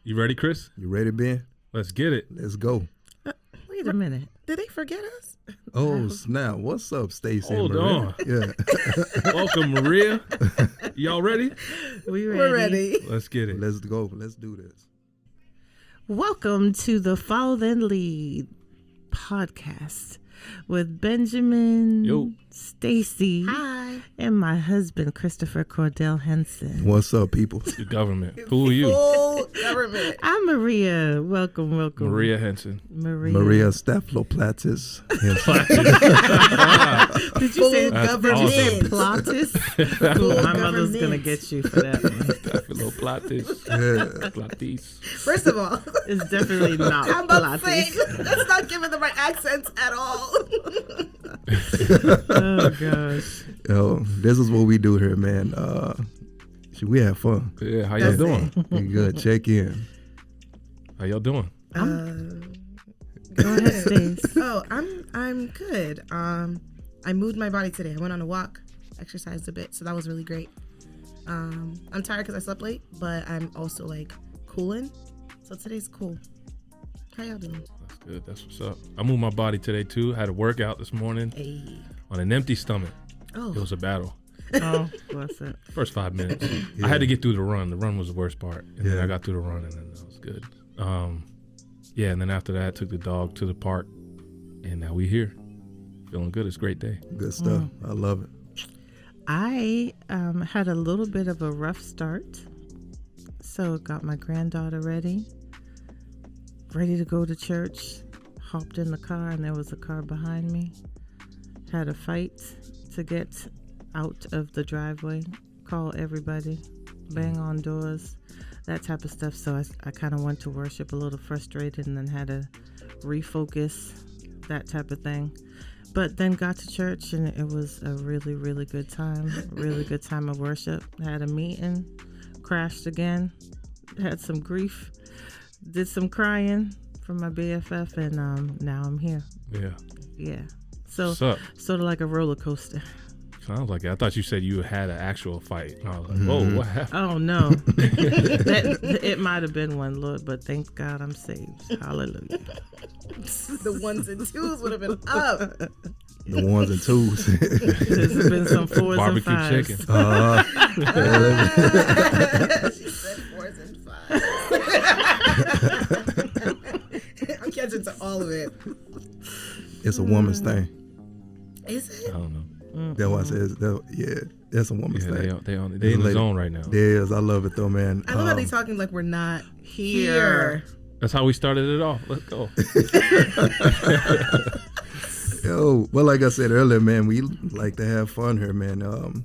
You ready, Chris? You ready, Ben? Let's get it. Let's go. Wait a minute. Did they forget us? Oh, snap. What's up, Stacy? Hold Maria? on. Yeah. Welcome, Maria. Y'all ready? We're ready. Let's get it. Let's go. Let's do this. Welcome to the Follow Then Lead podcast with Benjamin, Yo. Stacy, Hi. and my husband, Christopher Cordell Henson. What's up, people? The government. Who are you? Full government. I'm Maria. Welcome. Maria Henson. Maria Staphyloplatis. Did you say That's government? awesome. Did you say Platis? Full My mother's government. gonna get you for that one. Staphyloplatis. Yeah. Platis. First of all, It's definitely not I'm about to say, Pilates. that's not giving the right accents at all. Oh gosh. Yo, this is what we do here, man. We have fun. Yeah, how y'all That's doing? We good. Check in. How y'all doing? Go ahead, Stace. Oh, I'm good. I moved my body today. I went on a walk, exercised a bit, so that was really great. I'm tired because I slept late, but I'm also like cooling. So today's cool. How y'all doing? That's good. That's what's up. I moved my body today too. Had a workout this morning Hey. on an empty stomach. Oh. It was a battle. Oh, bless it. First 5 minutes. I had to get through the run. The run was the worst part. And then Yeah. I got through the run and then that was good. Yeah, and then after that, I took the dog to the park. And now we here. Feeling good. It's a great day. Good stuff. I love it. I had a little bit of a rough start. So got my granddaughter ready to go to church. Hopped in the car and there was a car behind me. Had a fight to get out of the driveway. Call everybody. Bang on doors. That type of stuff. So I kind of went to worship a little frustrated and then had to refocus. That type of thing. But then got to church and it was a really, really good time. Really good time of worship. Had a meeting. Crashed again. Had some grief. Did some crying for my BFF and now I'm here. Yeah. Yeah. So What's up? sort of like a roller coaster. Sounds like it. I thought you said you had an actual fight. And I was like, whoa, what happened? Oh no. It might have been one, Lord, but thank God I'm saved. Hallelujah. The ones and twos would have been up. The ones and twos. There's been some fours Barbecue and fives. chicken. She said 4s and 5s. I'm catching to all of it. It's a woman's thing. Is I it? don't know. That's why I said, that's a woman's Yeah, thing. they in the lady. zone right now. There is. I love it though, man. I love how they talking like we're not Here. That's how we started it off. Let's go. Yo, well, like I said earlier, man, we like to have fun here, man. And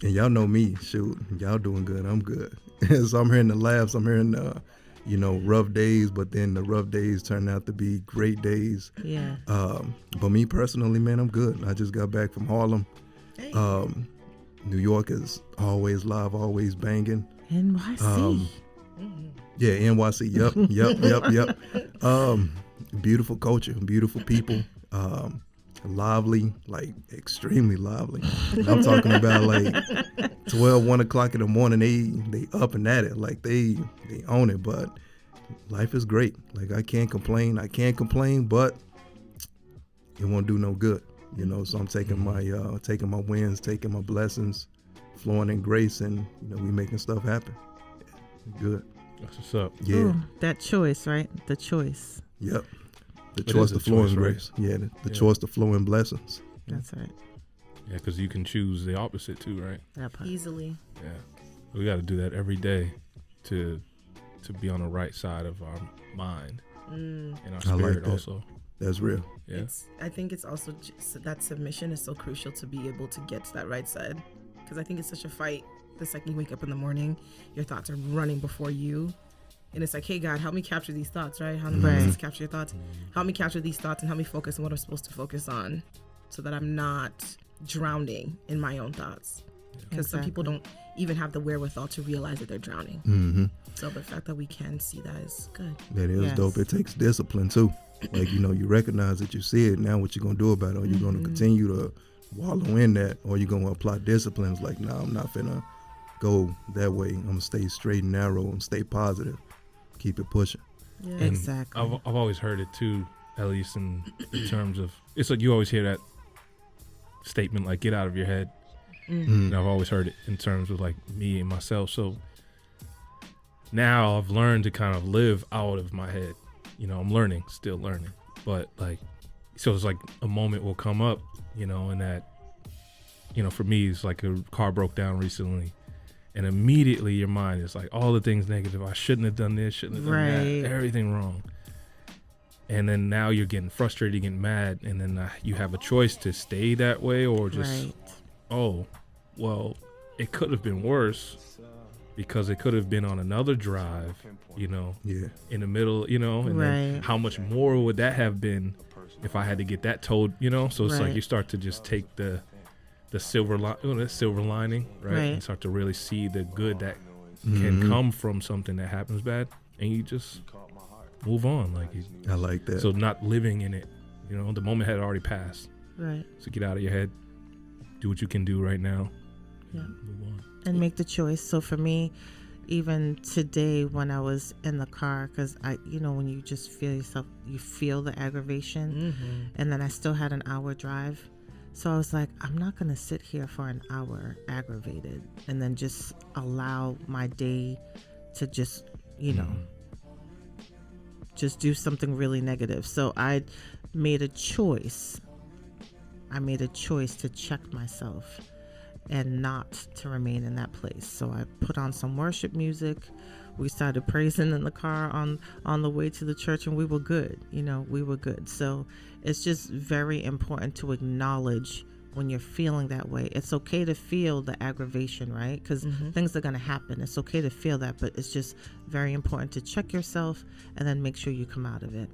y'all know me. Shoot, y'all doing good. I'm good. So I'm hearing the laughs. I'm hearing rough days, but then the rough days turn out to be great days. Yeah. But me personally, man, I'm good. I just got back from Harlem. Hey. New York is always live, always banging. NYC. Yeah, NYC. Yep. Beautiful culture, beautiful people. Lively, like extremely lively. I'm talking about like 12, 1 o'clock in the morning. They up and at it, like they own it. But life is great. Like I can't complain, but it won't do no good, So I'm taking my wins, taking my blessings, flowing in grace, and we making stuff happen. Good. That's what's up. Yeah. Ooh, that choice, right? The choice. Yep. The It choice is a to flow in choice, right? grace. Yeah, the choice to flow in blessings. That's right. Yeah, because you can choose the opposite too, right? That part. Easily. Yeah. We got to do that every day to be on the right side of our mind and our I like spirit that. also. That's real. Yeah. I think it's also just, that submission is so crucial to be able to get to that right side. Because I think it's such a fight. The second you wake up in the morning, your thoughts are running before you. And it's like, hey, God, help me capture these thoughts, right? How do I capture your thoughts? Help me capture these thoughts and help me focus on what I'm supposed to focus on so that I'm not drowning in my own thoughts. Because some people don't even have the wherewithal to realize that they're drowning. Mm-hmm. So the fact that we can see that is good. That is Yes. dope. It takes discipline too. Like, you recognize that you see it. Now what you going to do about it? Are you going to continue to wallow in that, or you going to apply disciplines like, no, I'm not finna go that way. I'm going to stay straight and narrow and stay positive. keep it pushing. Yeah. And Exactly. I've always heard it too, at least in terms of, it's like you always hear that statement, like, get out of your head. And I've always heard it in terms of like me and myself. So now I've learned to kind of live out of my head. You know, I'm learning, still learning. But like, so it's like a moment will come up, you know, and that, you know, for me, it's like a car broke down recently. And immediately your mind is like all the things negative. I shouldn't have done this, shouldn't have done Right. that, everything wrong. And then now you're getting frustrated, you're getting mad. And then you have a choice to stay that way or just, Right. oh, well, it could have been worse because it could have been on another drive, you know, Yeah. in the middle, you know, and then Right. how much more would that have been if I had to get that towed, you know? So it's like Right. you start to just take the silver lining, right? Right. And start to really see the good that can come from something that happens bad, and you just move on. Like, I like that. so not living in it, you know, the moment had already passed. Right. So get out of your head, do what you can do right now. Yeah. Move on. And make the choice. So for me, even today when I was in the car, because when you just feel yourself, you feel the aggravation, and then I still had an hour drive. So I was like, I'm not going to sit here for an hour aggravated and then just allow my day to just, just do something really negative. So I made a choice. I made a choice to check myself and not to remain in that place. So I put on some worship music. We started praising in the car on the way to the church, and we were good. We were good. So it's just very important to acknowledge when you're feeling that way. It's okay to feel the aggravation, right? Because things are going to happen. It's okay to feel that, but it's just very important to check yourself and then make sure you come out of it.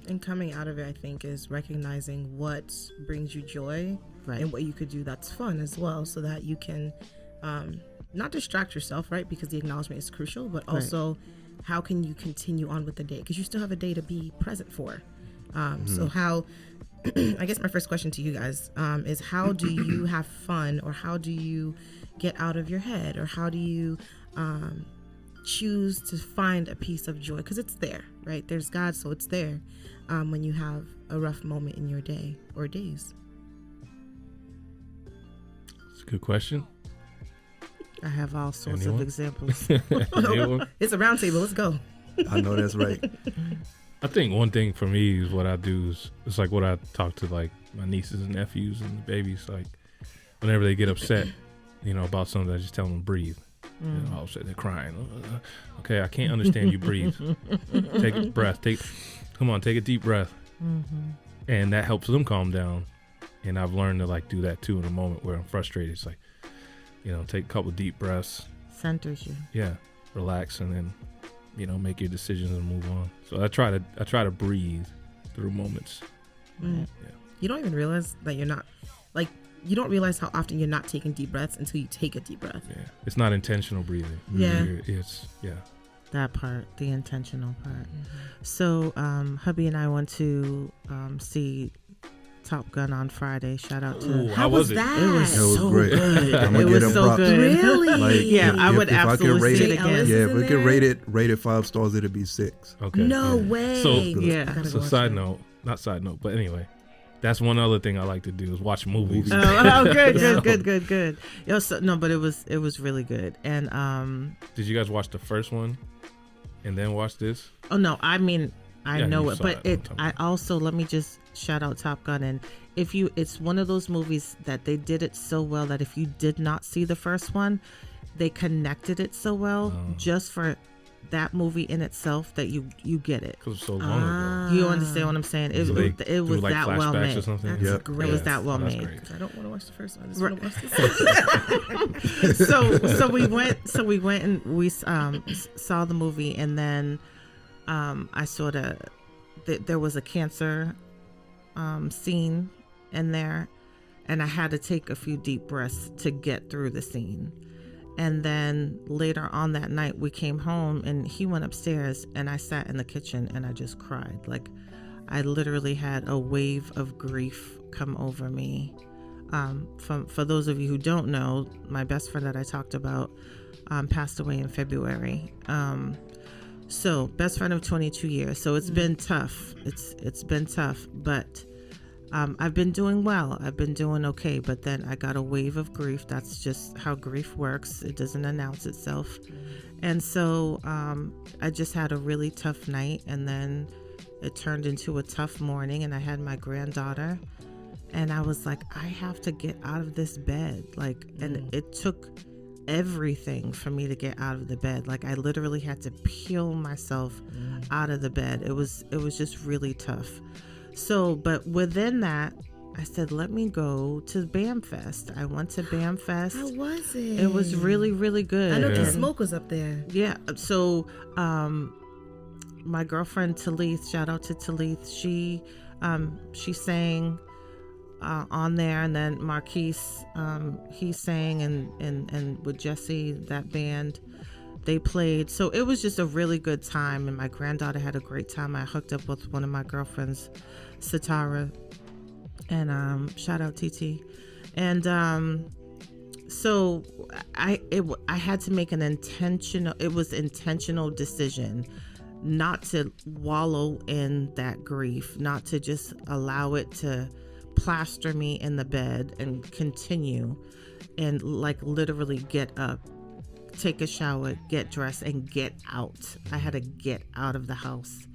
And coming out of it, I think, is recognizing what brings you joy, Right. and what you could do that's fun as well, so that you can not distract yourself, right? Because the acknowledgement is crucial, but also how can you continue on with the day? Because you still have a day to be present for. So how, I guess my first question to you guys is, how do you have fun, or how do you get out of your head, or how do you choose to find a piece of joy? Because it's there, right? There's God, so it's there when you have a rough moment in your day or days. It's a good question. I have all sorts Anyone? of examples. Anyone? It's a round table. Let's go. I know that's right. I think one thing for me is what I do is, it's like what I talk to like my nieces and nephews and the babies, like whenever they get upset, about something, I just tell them to breathe. All of a sudden they're crying. Okay, I can't understand you. Breathe. Take a breath. Come on, take a deep breath. And that helps them calm down. And I've learned to like do that too in a moment where I'm frustrated. It's like, take a couple deep breaths. Centers you. Yeah, relax, and then make your decisions and move on. So I try to breathe through moments. Right. Yeah. You don't even realize that you're not, like, you don't realize how often you're not taking deep breaths until you take a deep breath. Yeah, it's not intentional breathing. Yeah. It's That part, the intentional part. So hubby and I went to see Top Gun on Friday. Shout out to Ooh, How was it? that? It was That was so great. good. I'ma It get was him so props. good. Really? Like, Yeah, I would if I could absolutely rate see it it, again. Ellis yeah, is if we in could there? rate it 5 stars, it'd be 6. Okay. No yeah. way. So- Yeah. I gotta So watch side it. note, not side note, but anyway, that's one other thing I like to do is watch movies. Oh, good, Yeah. good. But it was really good. And Did you guys watch the first one and then watch this? oh no, I mean I Yeah, know you it, saw but it. I also, let me just shout out Top Gun. And it's one of those movies that they did it so well that if you did not see the first one, they connected it so well just for that movie in itself that you get it. Because it's so long ago. You understand what I'm saying? It was like that well flashbacks made. or something. That's Yep. great. It was that well That's made. great. I don't want to watch the first one. I just Right. want to watch the second. so we went and we saw the movie, and then I sort of there was a cancer scene in there, and I had to take a few deep breaths to get through the scene. And then later on that night, we came home and he went upstairs, and I sat in the kitchen and I just cried. Like, I literally had a wave of grief come over me. For those of you who don't know, my best friend that I talked about passed away in February. So best friend of 22 years. So it's been tough. It's been tough, but I've been doing well. I've been doing okay, but then I got a wave of grief. That's just how grief works. It doesn't announce itself. And so I just had a really tough night, and then it turned into a tough morning, and I had my granddaughter, and I was like, I have to get out of this bed. Like, and it took everything for me to get out of the bed. Like, I literally had to peel myself out of the bed. It was just really tough. So, but within that, I said, let me go to BAM Fest. I went to BAM Fest. How was it? It was really, really good. I know Yeah. the smoke was up there. Yeah. So, my girlfriend Talith, shout out to Talith, she sang on there, and then Marquise, he sang, and with Jesse, that band, they played. So it was just a really good time, and my granddaughter had a great time. I hooked up with one of my girlfriends, Satara, and shout out TT. And so I had to make an intentional decision not to wallow in that grief, not to just allow it to plaster me in the bed and continue, and like literally get up, take a shower, get dressed, and get out. I had to get out of the house,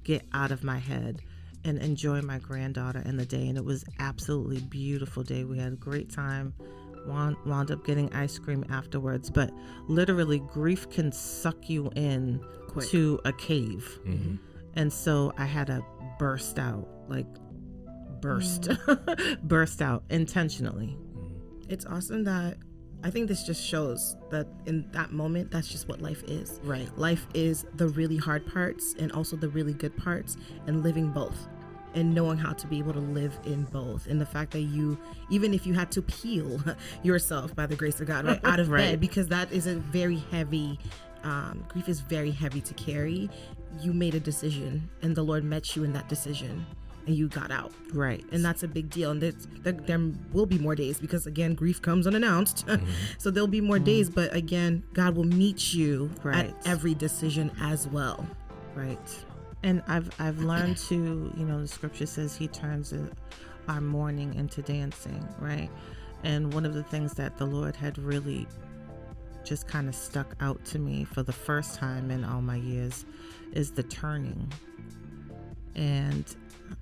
get out of my head, and enjoy my granddaughter in the day. And it was absolutely beautiful day. We had a great time. Wound up getting ice cream afterwards. But literally, grief can suck you in Quick. to a cave. And so I had to burst out, like burst out intentionally. It's awesome that I think this just shows that in that moment, that's just what life is. Right. Life is the really hard parts and also the really good parts, and living both and knowing how to be able to live in both. And the fact that you, even if you had to peel yourself by the grace of God, right, out of Right. bed, because that is a very heavy, grief is very heavy to carry. You made a decision, and the Lord met you in that decision, and you got out. Right. And that's a big deal. And there will be more days, because again, grief comes unannounced. So there'll be more days, but again, God will meet you Right. at every decision as well. Right. And I've learned to, the scripture says he turns our mourning into dancing, right? And one of the things that the Lord had really just kind of stuck out to me for the first time in all my years is the turning. And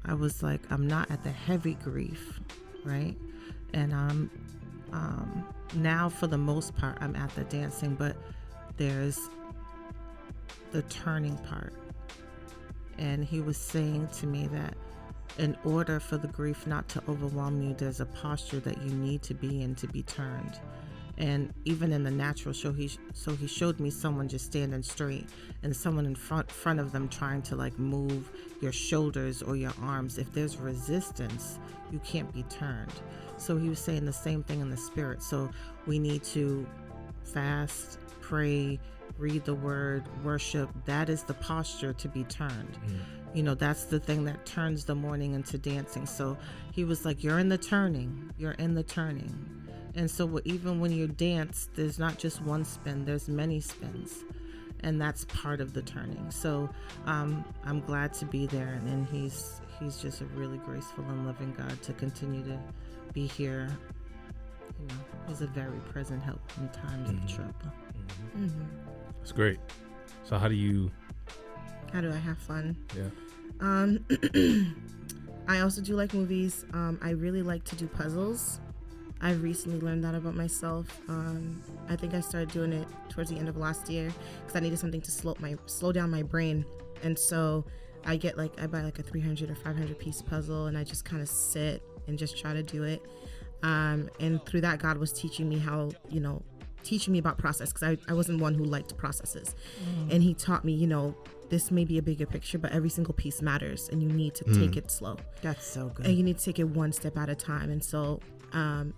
I was like, I'm not at the heavy grief, right? And I'm now, for the most part, I'm at the dancing, but there's the turning part. And he was saying to me that in order for the grief not to overwhelm you, there's a posture that you need to be in to be turned. And even in the natural show, he showed me someone just standing straight and someone in front of them trying to like move your shoulders or your arms. If there's resistance, you can't be turned. So he was saying the same thing in the spirit. So we need to fast, pray, read the word, worship. That is the posture to be turned. That's the thing that turns the mourning into dancing. So he was like, you're in the turning. And so even when you dance, there's not just one spin, there's many spins. And that's part of the turning. So I'm glad to be there. And he's just a really graceful and loving God to continue to be here. He's a very present help in times of trouble. It's great. So how do I have fun? Yeah. I also do like movies. I really like to do puzzles. I've recently learned that about myself. I think I started doing it towards the end of last year because I needed something to slow down my brain. And so I buy like a 300 or 500 piece puzzle, and I just kind of sit and just try to do it. And through that, God was teaching me teaching me about process, because I wasn't one who liked processes. And he taught me, this may be a bigger picture, but every single piece matters, and you need to take it slow. That's so good. And you need to take it one step at a time. And so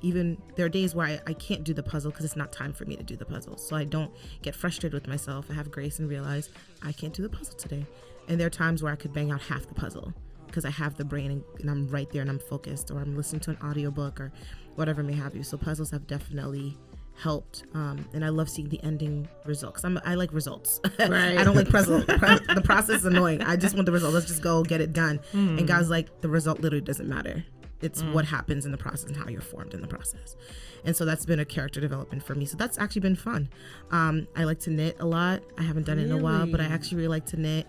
even there are days where I can't do the puzzle because it's not time for me to do the puzzle. So I don't get frustrated with myself. I have grace and realize I can't do the puzzle today. And there are times where I could bang out half the puzzle because I have the brain and I'm right there and I'm focused, or I'm listening to an audiobook or whatever may have you. So puzzles have definitely helped, and I love seeing the ending result because I like results. Right. I don't like the process is annoying. I just want the result. Let's just go get it done. And God's like, the result literally doesn't matter. It's what happens in the process and how you're formed in the process. And so that's been a character development for me. So that's actually been fun. I like to knit a lot. I haven't done it in a while, but I actually really like to knit.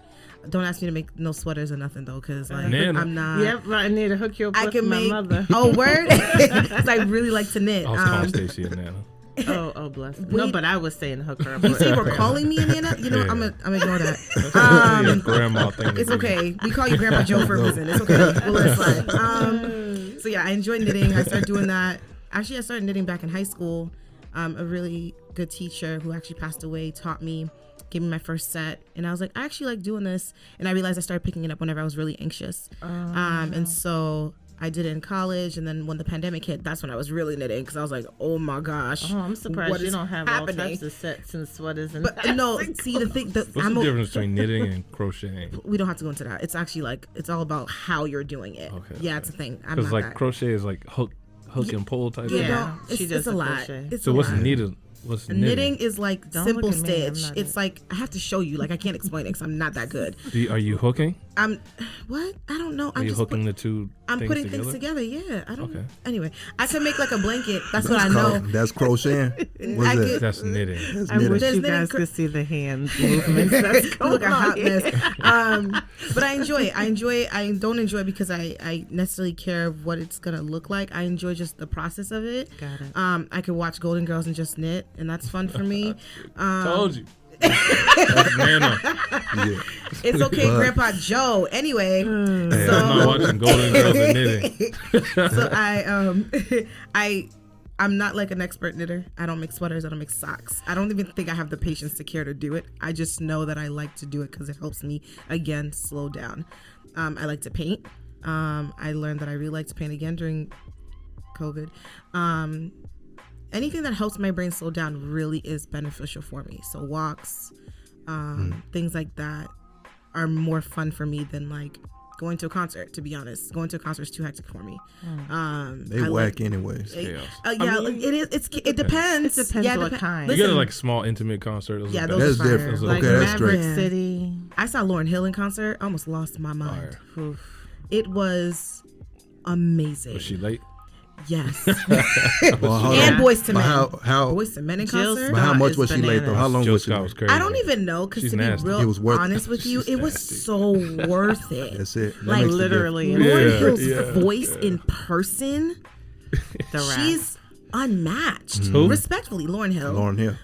Don't ask me to make no sweaters or nothing though, because like I'm not. Yep, I need to hook you up with my mother. Oh, word! 'Cause I really like to knit. I was calling Stacy and Nana. Oh, bless. No, but I was saying hook her up. You say you were calling me Nana? You know, I'm gonna ignore that. Your grandma thing. It's okay. We call you Grandpa Joe for a reason. It's okay. We'll let it slide. So yeah, I enjoy knitting. I started doing that. Actually, I started knitting back in high school. A really good teacher who actually passed away taught me, gave me my first set, and I was like, I actually like doing this. And I realized I started picking it up whenever I was really anxious. And so I did it in college, and then when the pandemic hit, that's when I was really knitting because I was like, oh my gosh. Oh, I'm surprised you don't have all types of sets and sweaters. And no, see the thing. What's the difference between knitting and crocheting? We don't have to go into that. It's actually like it's all about how you're doing it. Okay, yeah, it's a thing. Because like crochet is like hook and pull type. Yeah, it's a lot. So what's knitting? What's knitting is like simple stitch. It's like I have to show you. Like I can't explain it because I'm not that good. Are you hooking? What? I don't know. Are you hooking the two? I'm putting things together. Yeah, I don't. Okay. Anyway, I can make like a blanket. That's what I know. That's crocheting. What's that? That's knitting. I wish you guys could see the hand movements. That's look a hot mess. But I enjoy it. I don't enjoy it because I necessarily care what it's gonna look like. I enjoy just the process of it. Got it. I could watch Golden Girls and just knit, and that's fun for me. Told you. Nana. Yeah. It's okay, Grandpa Joe. Anyway, I'm not watching Golden Girls and knitting. So I'm not like an expert knitter. I don't make sweaters. I don't make socks. I don't even think I have the patience to care to do it. I just know that I like to do it because it helps me again slow down. I like to paint. I learned that I really like to paint again during COVID. Anything that helps my brain slow down really is beneficial for me. So walks, things like that are more fun for me than like going to a concert, to be honest. Going to a concert is too hectic for me. They whack anyways. It is. It depends. It depends what kind. You go to like small intimate concert. Yeah, that's different. Like okay, that's Maverick straight. City. I saw Lauryn Hill in concert. I almost lost my mind. It was amazing. Was she late? Yes. Well, and Boys to Men. How Boys to Men in concert. But how much was she late though? How long was she? Was crazy. I don't even know because to be real honest with you, it was so worth it. That's it. That like literally, Lauryn Hill's voice in person, she's unmatched. Who? Respectfully, Lauryn Hill. Lauryn Hill.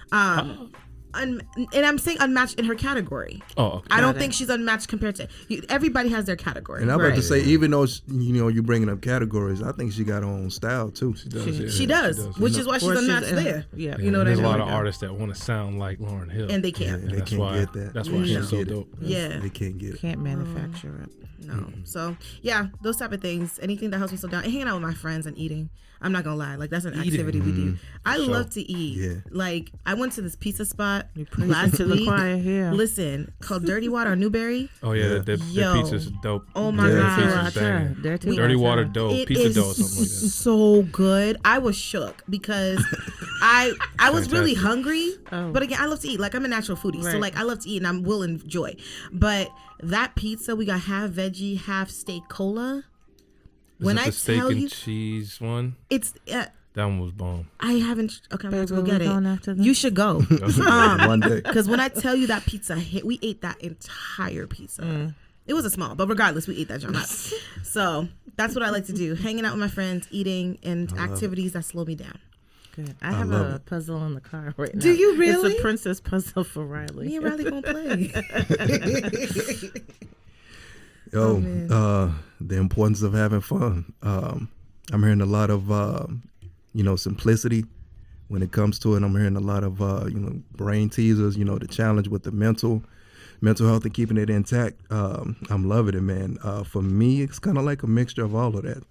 And I'm saying unmatched in her category. Oh, okay. I don't think she's unmatched compared to everybody has their category. And I'm about to say, even though you're bringing up categories, I think she got her own style too. She does. She does, which is why she's unmatched there. Yeah, you know what I mean. There's a lot of artists that want to sound like Lauryn Hill, and they can't. They can't get that. That's why she's so dope. Yeah, they can't get it. Can't manufacture it. No. So yeah, those type of things. Anything that helps me slow down. And hanging out with my friends and eating. I'm not gonna lie, like that's an activity we do. I love to eat. Yeah. Like I went to this pizza spot last week. The choir, yeah. Listen, called Dirty Water on Newberry. Oh yeah, the pizza's dope. Oh my god, Dirty Water dough, pizza dough, or something like that. So good. I was shook because I was really hungry. But again, I love to eat. Like I'm a natural foodie, so like I love to eat and I will enjoy. But that pizza, we got half veggie, half steak cola. When I steak tell and cheese one, it's that one was bomb. I haven't. Okay, I'm about to go get it. You should go one day. Because when I tell you that pizza hit, we ate that entire pizza. It was a small, but regardless, we ate that junk. So that's what I like to do: hanging out with my friends, eating, and activities that slow me down. Good. I have a puzzle in the car right now. Do you really? It's a princess puzzle for Riley. Me and Riley gonna play. Yo, the importance of having fun. I'm hearing a lot of, simplicity when it comes to it. I'm hearing a lot of, brain teasers, the challenge with the mental health and keeping it intact. I'm loving it, man. For me, it's kind of like a mixture of all of that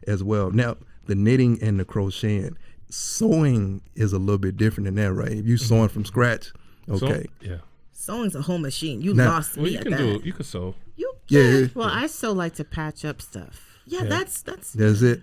as well. Now, the knitting and the crocheting, sewing is a little bit different than that, right? If you sewing from scratch, okay. Yeah. Sewing's a whole machine. You lost me you at can that. do it. You can sew. You yeah. Well, I still like to patch up stuff. Yeah, that's it.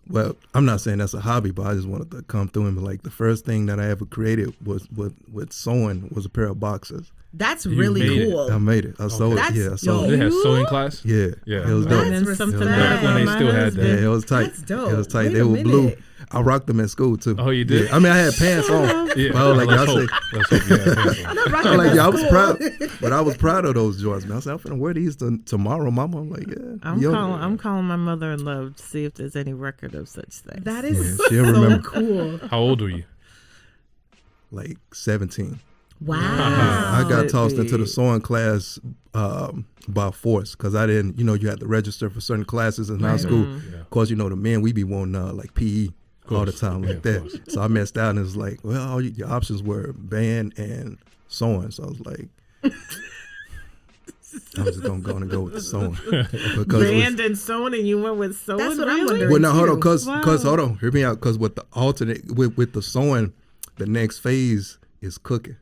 Well, I'm not saying that's a hobby, but I just wanted to come through and be like, the first thing that I ever created was with sewing was a pair of boxers. That's You really made it. cool. I made it. I sold it. Yeah, I sold They it. had sewing class. Yeah, Yeah. it was dope. Learning That's something respect. else Back when they from my still had that. husband. Yeah, it was tight. That's dope. It was tight. Wait They a were blue. minute. I rocked them at school too. Oh, you did? Yeah. I mean, I had pants on. Yeah. But I was like, Let's I hope. say, Let's hope you had pants on. Not rocking I'm like, that yeah, I was school. proud, but I was proud of those joints, man. I said, I'm finna wear these tomorrow, Mama. I'm like, yeah. I'm calling my mother-in-law to see if there's any record of such things. That is Yeah, she'll so remember. cool. How old were you? Like 17. Wow. I got tossed into the Baby. sewing class by force because I didn't, you had to register for certain classes in high school. Yeah. Of course, the men, we be wanting like PE all the time Yeah, like of that. course. So I messed out and it was like, well, all your options were band and sewing. So I was like, I'm just going to go with the sewing. Because Band and sewing, and you went with sewing. That's what I'm really? wondering. well, now hold on, too. cause Wow. hold on, hear me out, cause with the alternate with the sewing, the next phase is cooking.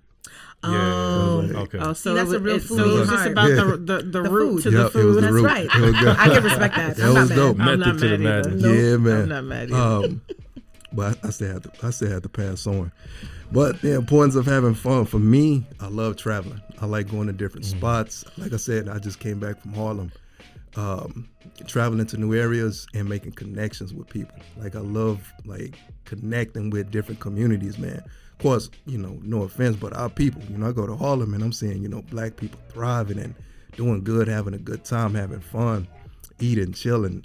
Oh. Yeah. Okay. Oh, so See, that's it, a real it, food so it was just heart. about Yeah. the The root food. to the Yep, it was food. the That's root. right. It was good. I can respect that. That I'm was not dope. mad. I'm Method not to the mad either. madness. Nope. Yeah, man. I'm not mad either. But I still had to pass sewing. But the importance of having fun for me, I love traveling. I like going to different spots. Like I said, I just came back from Harlem. Traveling to new areas and making connections with people. Like I love like connecting with different communities, man. Of course, no offense, but our people, I go to Harlem and I'm seeing, black people thriving and doing good, having a good time, having fun, eating, chilling,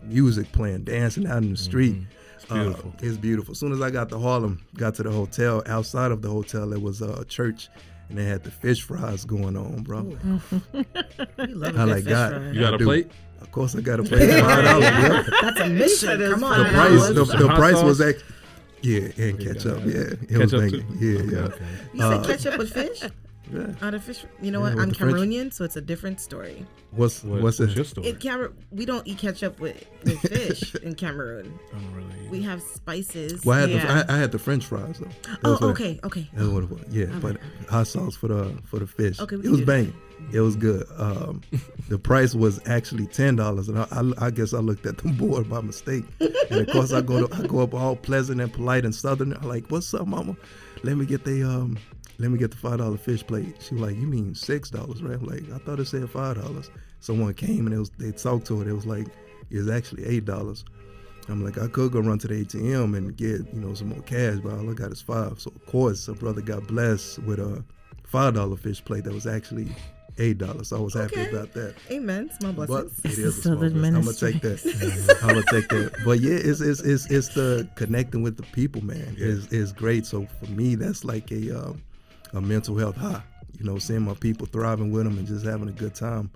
music playing, dancing out in the street. It's beautiful. It's beautiful. As soon as I got to Harlem, got to the hotel, outside of the hotel, there was a church and they had the fish fries going on, bro. You love a I good like fish God. fry. You got I a do. plate? Of course, I got to pay $5. Yeah. That's a mission. That is Come on. fine. The now. price, $5. the Hot price was sauce? and ketchup. Yeah, it was Ketchup banging. too? Yeah, Okay, yeah. okay. You said ketchup with fish? Yeah. Out of fish? You know what? with I'm the French. Cameroonian, so it's a different story. What's What's it? your story? We don't eat ketchup with fish in Cameroon. I don't really. We have spices. Well, Yeah. I had the French fries though. That Oh, was what- okay. That's what it was. Yeah, but hot sauce for the fish. Okay, we it can was do that. banging. It was good. The price was actually $10, and I guess I looked at the board by mistake. And of course, I go up all pleasant and polite and southern. I'm like, "What's up, mama? Let me get the $5 fish plate." She was like, "You mean $6, right?" I'm like, "I thought it said $5." Someone came and they talked to it. It was like it's actually $8. I'm like, I could go run to the ATM and get some more cash, but all I got is $5. So of course, a brother got blessed with a $5 fish plate that was actually $8. So I was happy Okay. about that. Amen. Small But blessings. it is a small Southern blessing. I'm gonna ministry. take that. I'm gonna take that. But yeah, it's the connecting with the people, man. Is great. So for me, that's like a mental health high. Seeing my people thriving with them and just having a good time.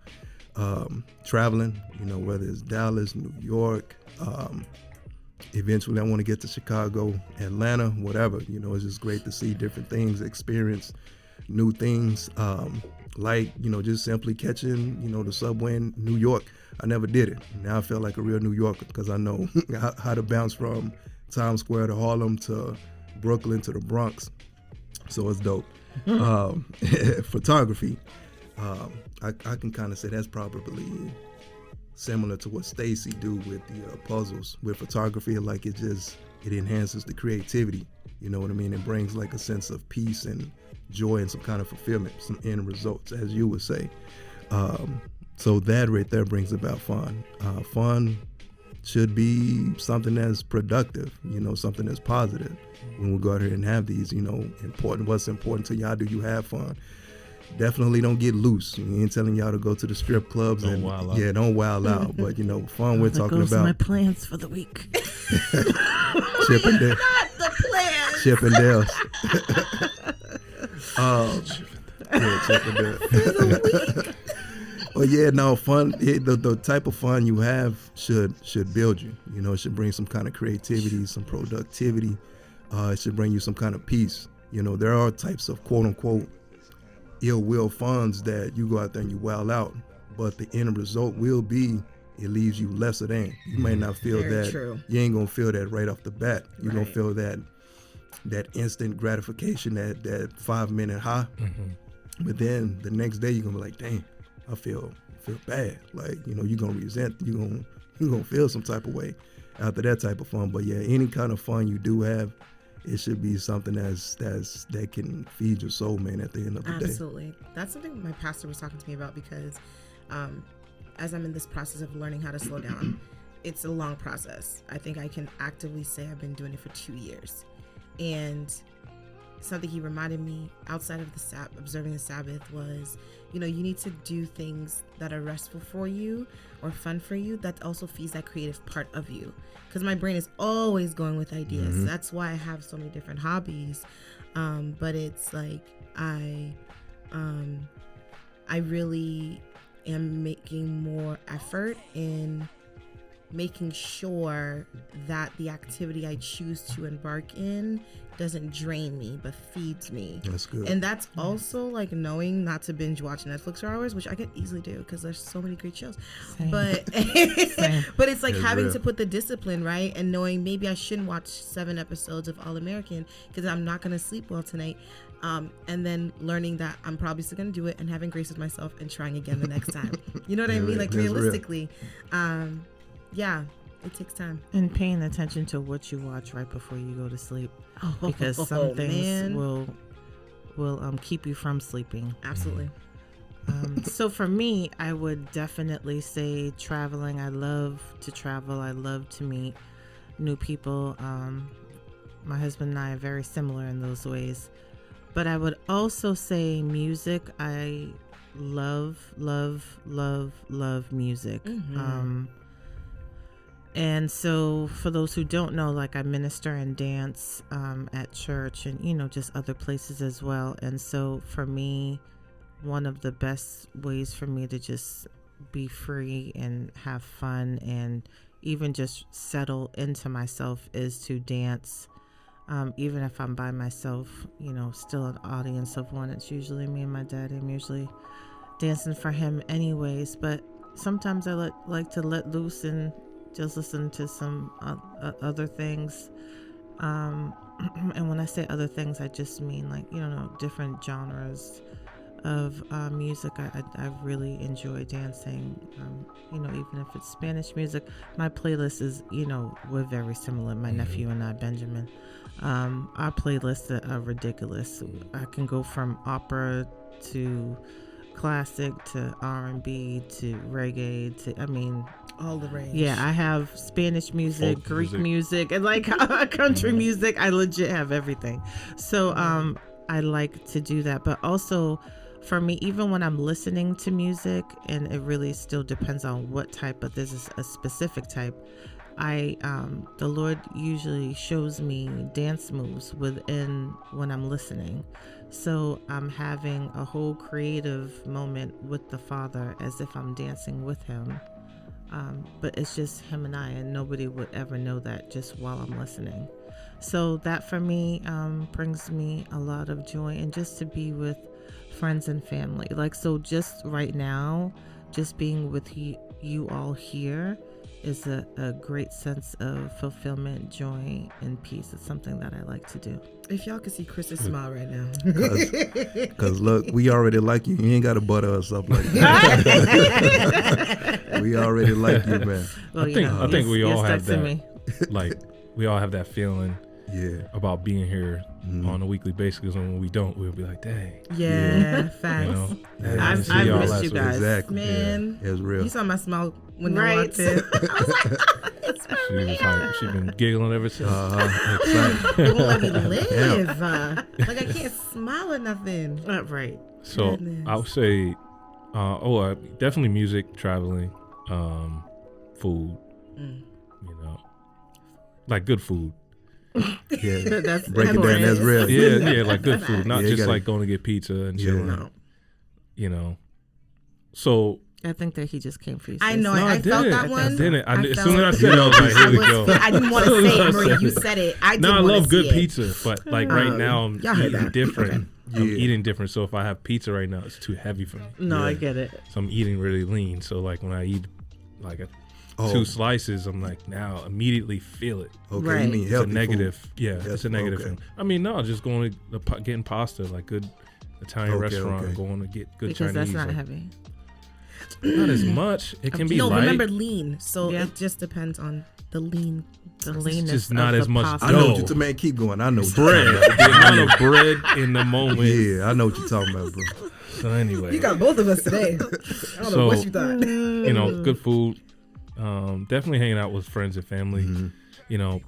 Traveling, whether it's Dallas, New York. Eventually, I want to get to Chicago, Atlanta, whatever. It's just great to see different things, experience new things. Just simply catching, the subway in New York. I never did it. Now I feel like a real New Yorker because I know how to bounce from Times Square to Harlem to Brooklyn to the Bronx. So it's dope. Photography. I can kind of say that's probably similar to what Stacy do with the puzzles. With photography, like it enhances the creativity. You know what I mean? It brings like a sense of peace and joy and some kind of fulfillment, some end results, as you would say. So that right there brings about fun. Fun should be something that's productive, something that's positive. When we go out here and have these, what's important to y'all, do you have fun? Definitely don't get loose. We ain't telling y'all to go to the strip clubs Don't and wild out. yeah, don't wild out. But fun we're That talking goes to my about plans for the week. Chippendale. The plan. Chippendales. Yeah, Chippendale. Well, yeah, no, fun. The type of fun you have should build you. It should bring some kind of creativity, some productivity. It should bring you some kind of peace. There are types of quote unquote ill will funds that you go out there and you wild out, but the end result will be it leaves you lesser than. You may not feel Very that. true. You ain't gonna feel that right off the bat. You're gonna Right. feel that instant gratification, that 5-minute high. But then the next day you're gonna be like, dang, I feel bad. Like, you're gonna resent, you're gonna feel some type of way. after that type of fun. But yeah, any kind of fun you do have, it should be something that can feed your soul, man, at the end of the day. Absolutely. That's something my pastor was talking to me about, because as I'm in this process of learning how to slow down, it's a long process. I think I can actively say I've been doing it for 2 years. And something he reminded me outside of observing the Sabbath was, you need to do things that are restful for you or fun for you that also feeds that creative part of you. Because my brain is always going with ideas. Mm-hmm. That's why I have so many different hobbies. But it's like I really am making more effort in making sure that the activity I choose to embark in doesn't drain me but feeds me. That's good. And that's also like knowing not to binge watch Netflix for hours, which I could easily do because there's so many great shows. Same. But Same. but it's like That's having real. to put the discipline, right? And knowing maybe I shouldn't watch 7 episodes of All American because I'm not going to sleep well tonight. And then learning that I'm probably still going to do it and having grace with myself and trying again the next time. You know what I Yeah, mean? Like that's real. realistically, yeah, it takes time. And paying attention to what you watch right before you go to sleep, because some things will keep you from sleeping. Absolutely. So for me, I would definitely say traveling. I love to travel. I love to meet new people. My husband and I are very similar in those ways. But I would also say music. I love music. Mm-hmm. And so for those who don't know, like I minister and dance at church and, just other places as well. And so for me, one of the best ways for me to just be free and have fun and even just settle into myself is to dance. Even if I'm by myself, still an audience of one. It's usually me and my daddy. I'm usually dancing for him anyways. But sometimes I like to let loose and just listen to some other things. And when I say other things, I just mean like, different genres of music. I really enjoy dancing, even if it's Spanish music. My playlist is, we're very similar. My nephew and I, Benjamin. Our playlists are ridiculous. I can go from opera to classic to R&B to reggae to, All the range. yeah, I have Spanish music, Folk Greek music, and like country music. I legit have everything. So I like to do that. But also for me, even when I'm listening to music, and it really still depends on what type, but this is a specific type, the Lord usually shows me dance moves when I'm listening. So I'm having a whole creative moment with the Father as if I'm dancing with him. But it's just him and I, and nobody would ever know that just while I'm listening. So that for me brings me a lot of joy, and just to be with friends and family. Like, so just right now, just being with you all here is a great sense of fulfillment, joy, and peace. It's something that I like to do. If y'all could see Chris's smile right now. Because look, we already like you. You ain't got to butter us up like that. We already like you, man. Well, I think we all have stuck to that. me. Like, we all have that feeling Yeah. about being here on a weekly basis. And when we don't, we'll be like, dang. Yeah, facts. Yeah. I've see y'all missed last you week. guys. Exactly. Man. Yeah. It's real. You saw my smile when you Right. walked in. I was like, it's She was like, she's been giggling ever since. Excited. They won't let me live. Like I can't smile at nothing. Right. So Goodness. I would say, definitely music, traveling, food, like good food. Yeah. That's Break it down. That's real. Yeah, like good food, not Yeah, you just gotta- like going to get pizza and Yeah. chilling. So I think that he just came for you. I sis. know. no, I felt didn't. that one. I didn't. I As felt soon as I it. said it, I was like, here we go. I didn't want to say it, Marie. You said it. I didn't No, I wanna love good see it. pizza, but like right now I'm y'all heard eating that. different. Okay. I'm Yeah. eating different. So if I have pizza right now, it's too heavy for me. No, Yeah. I get it. So I'm eating really lean. So like when I eat like Oh. 2 slices, I'm like now immediately feel it. Okay. Right. You mean It's a healthy negative. food. Yeah, Yes, it's a negative okay. thing. I mean, no, just going to getting pasta, like good Italian Okay, restaurant, okay. going to get good Because Chinese. that's not like- heavy. Not as much. It can be No, light. remember lean. So Yeah. it just depends on the lean. The leanness just of not the as much pasta. I know what No. you man. Keep going. I know what bread. you're talking The amount of bread in the moment. Yeah, I know what you're talking about, bro. So anyway, You got both of us today. I don't know So- what you thought. you know, good food. Definitely hanging out with friends and family. You know,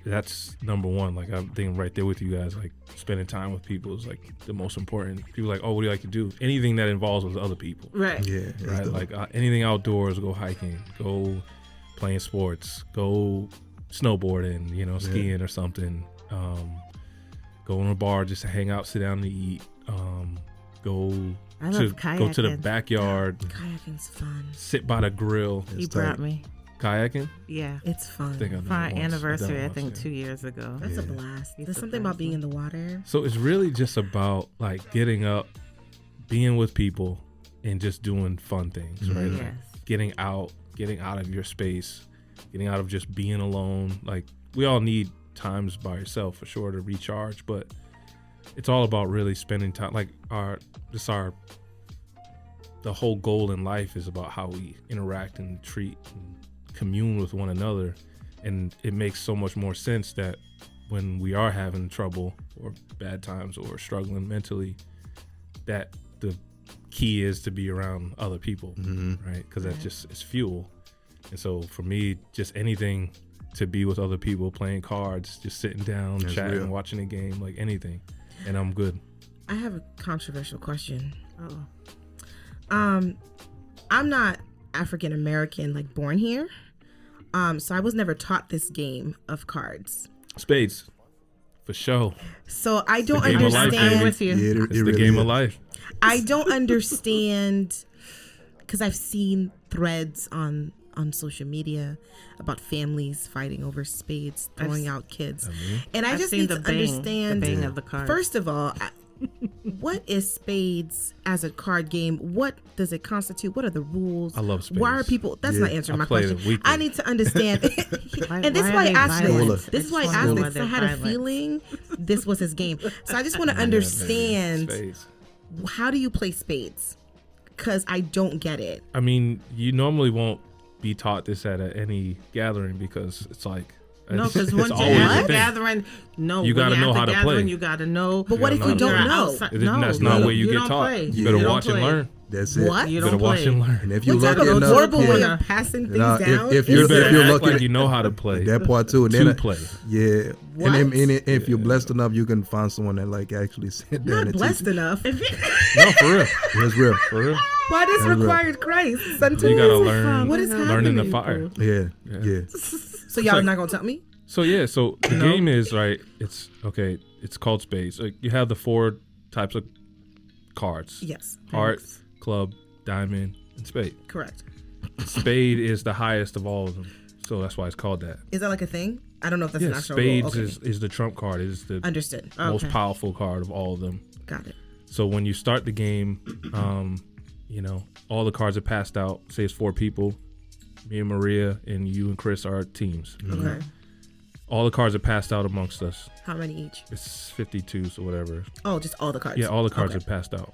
that's number one. Like I'm thinking right there with you guys. Like spending time with people is like the most important. People are like, oh, what do you like to do? Anything that involves with other people. Right. Yeah, that's Right, dope. like anything outdoors, go hiking, go playing sports, go snowboarding, you know, skiing or something. Go in a bar just to hang out, sit down and eat. Go I to love go to the kayaking. backyard, Kayaking's fun. sit by the grill, He It's brought tight. me. kayaking. Yeah. It's fun. I think I've For done our it once. I've anniversary, done it I once, think yeah. 2 years ago. That's a Yeah. blast. He There's something about surprised being me. in the water. So it's really just about like getting up, being with people, and just doing fun things, right? Like, Yes. getting out of your space, getting out of just being alone. Like we all need times by yourself for sure to recharge, but it's all about really spending time. Like the whole goal in life is about how we interact and treat and commune with one another. And it makes so much more sense that when we are having trouble or bad times or struggling mentally, that the key is to be around other people, right? Because that just is fuel. And so for me, just anything to be with other people, playing cards, just sitting down, That's chatting, real. watching a game, like anything, and I'm good. I have a controversial question. Oh. I'm not African American, like born here. So I was never taught this game of cards. Spades, for sure. So I don't game of life, understand. baby. with you. Yeah, It's the really game is. of life. I don't understand because I've seen threads on social media about families fighting over spades, throwing out kids, and I I've just seen need the to bang, understand. the bang of the cards. First of all, what is spades as a card game? What does it constitute? What are the rules? I love spades. Why are people? That's Yeah. not answering I my play question. them weekly. I need to understand. And this is why why I are they asked violent? this. This is why I I just asked wanna know this. why I had they're a violent. feeling this was his game. So I just want to Yeah, understand, baby. Spades. how do you play spades? Because I don't get it. I mean, you normally won't be taught this at any gathering because it's like No, it's- because it's once you're always a at the thing. gathering, no, You when gotta you're know at how the to gathering, play. You got to know. But what if you don't know? That's not where you get don't taught. play. You better don't watch and play. learn. That's it. What? You You don't better watch play. and learn. And if you're What type lucky of enough, horrible way yeah. of passing things Nah, down? if You you're better if you're act lucky, like you know how to play. that part too, and to then play. yeah, What? and if you're blessed enough, you can find someone that like actually sit down Not and blessed teach enough. No, for real. you. That's real. For real. Why this That's required Christ? Sentence? You gotta learn. What is Learn in the happening? fire. Yeah, yeah. So y'all like- not gonna tell me? So yeah, so the game is right. It's okay. It's called spades. Like you have the 4 types of cards: Yes, heart, club, diamond, and spade. correct. Spade is the highest of all of them, so that's why it's called that. Is that like a thing? I don't know if that's an Yeah, actual spades rule. Okay. is the trump card. It is the Understood. most Okay. powerful card of all of them. Got it. So when you start the game, you know, all the cards are passed out. Say it's 4 people. Me and Maria and you and Chris are teams. Okay. All the cards are passed out amongst us. How many each? It's 52, so whatever. Oh, just all the cards. Yeah, all the cards Okay. are passed out.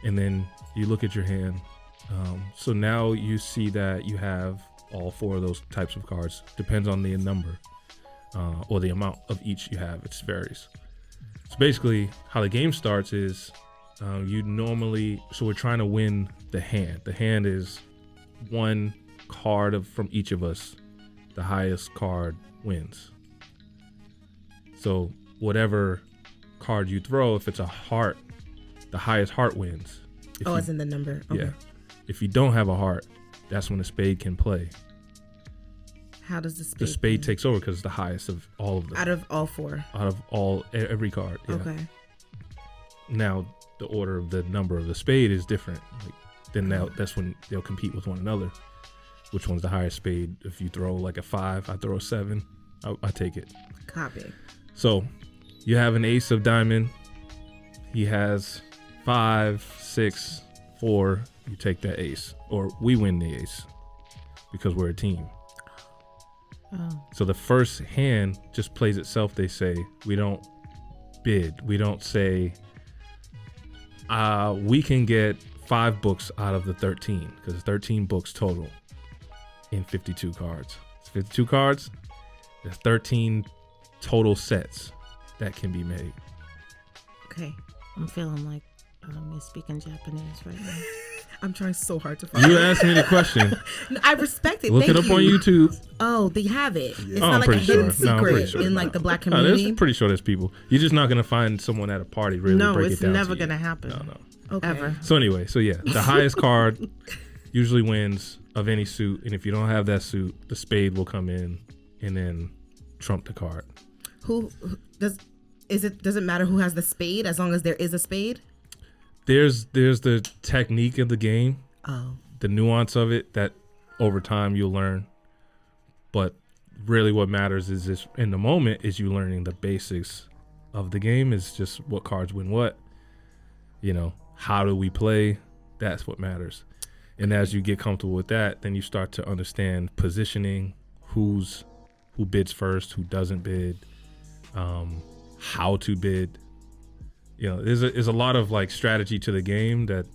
And then you look at your hand. So now you see that you have all 4 of those types of cards. Depends on the number or the amount of each you have. It varies. So basically, how the game starts is so we're trying to win the hand. The hand is 1 card from each of us. The highest card wins. So whatever card you throw, if it's a heart, the highest heart wins. If Oh, you- as in the number. Okay. yeah. If you don't have a heart, that's when the spade can play. How does the spade? The spade takes over because it's the highest of all of them. out of all 4. Out of every card. Yeah. Okay. Now the order of the number of the spade is different. Like, then that's when they'll compete with one another. Which one's the highest spade? If you throw like a 5, I throw a 7. I take it. Copy. So you have an ace of diamond. He has 5, 6, 4. You take that ace, or we win the ace because we're a team. Oh. So the first hand just plays itself. They say we don't bid. We don't say we can get 5 books out of the 13, because it's 13 books total in 52 cards. It's 52 cards. There's 13 total sets that can be made. Okay, I'm feeling like you're speaking Japanese right now. I'm trying so hard to find You asked me the question. I respect it. Look Thank it up you. on YouTube. Oh, they have it. Yeah. It's Oh, not I'm like a pretty hidden sure. No, I'm secret pretty sure. in like the black No, community. there's pretty sure there's people. You're just not gonna find someone at a party really No, break it's it down. never to you. gonna happen. No. Okay. Ever. So anyway, the highest card usually wins of any suit, and if you don't have that suit, the spade will come in and then trump the card. Who does it matter who has the spade as long as there is a spade? There's the technique of the game, Oh. the nuance of it that over time you'll learn. But really what matters is this in the moment is you learning the basics of the game, is just what cards win what. How do we play? That's what matters. And as you get comfortable with that, then you start to understand positioning, who bids first, who doesn't bid, how to bid. There's a lot of like strategy to the game that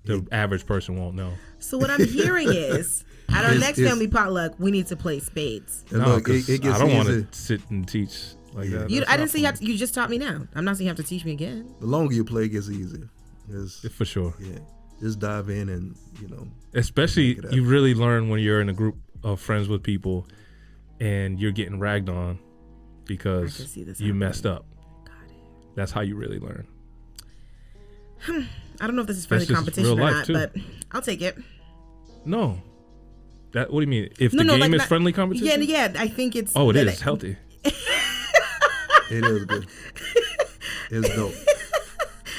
the average person won't know. So what I'm hearing is, at our next family potluck, we need to play spades. And No, look, 'cause it gets I don't want easy. to sit and teach like that. I That's didn't not say you have fun. to, you just taught me now. I'm not saying you have to teach me again. The longer you play, it gets easier. For sure. Yeah, just dive in and Especially Make it up. you really learn when you're in a group of friends with people and you're getting ragged on I because can see this you happening. messed up. Got it. That's how you really learn. I don't know if this is friendly just competition real or life, not, too. but I'll take it. No. What do you mean? If No, the no, game like is not- friendly competition? Yeah, I think it's. Oh, it that is healthy. it is good. It's dope.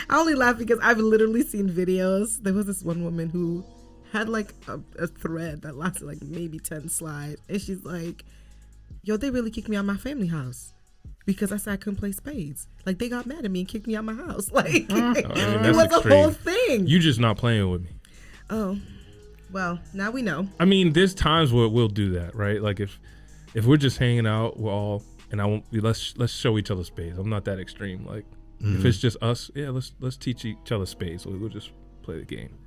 I only laugh because I've literally seen videos. There was this one woman who had like a thread that lasted like maybe 10 slides. And she's like, yo, they really kicked me out of my family house because I said I couldn't play spades. Like they got mad at me and kicked me out of my house. Like it that's was extreme. a whole thing. You just not playing with me. Oh, well, now we know. I mean, there's times where we'll do that, right? Like if we're just hanging out, we're all, and I won't. Let's show each other spades. I'm not that extreme. Like if it's just us, yeah, let's teach each other spades. We'll just play the game.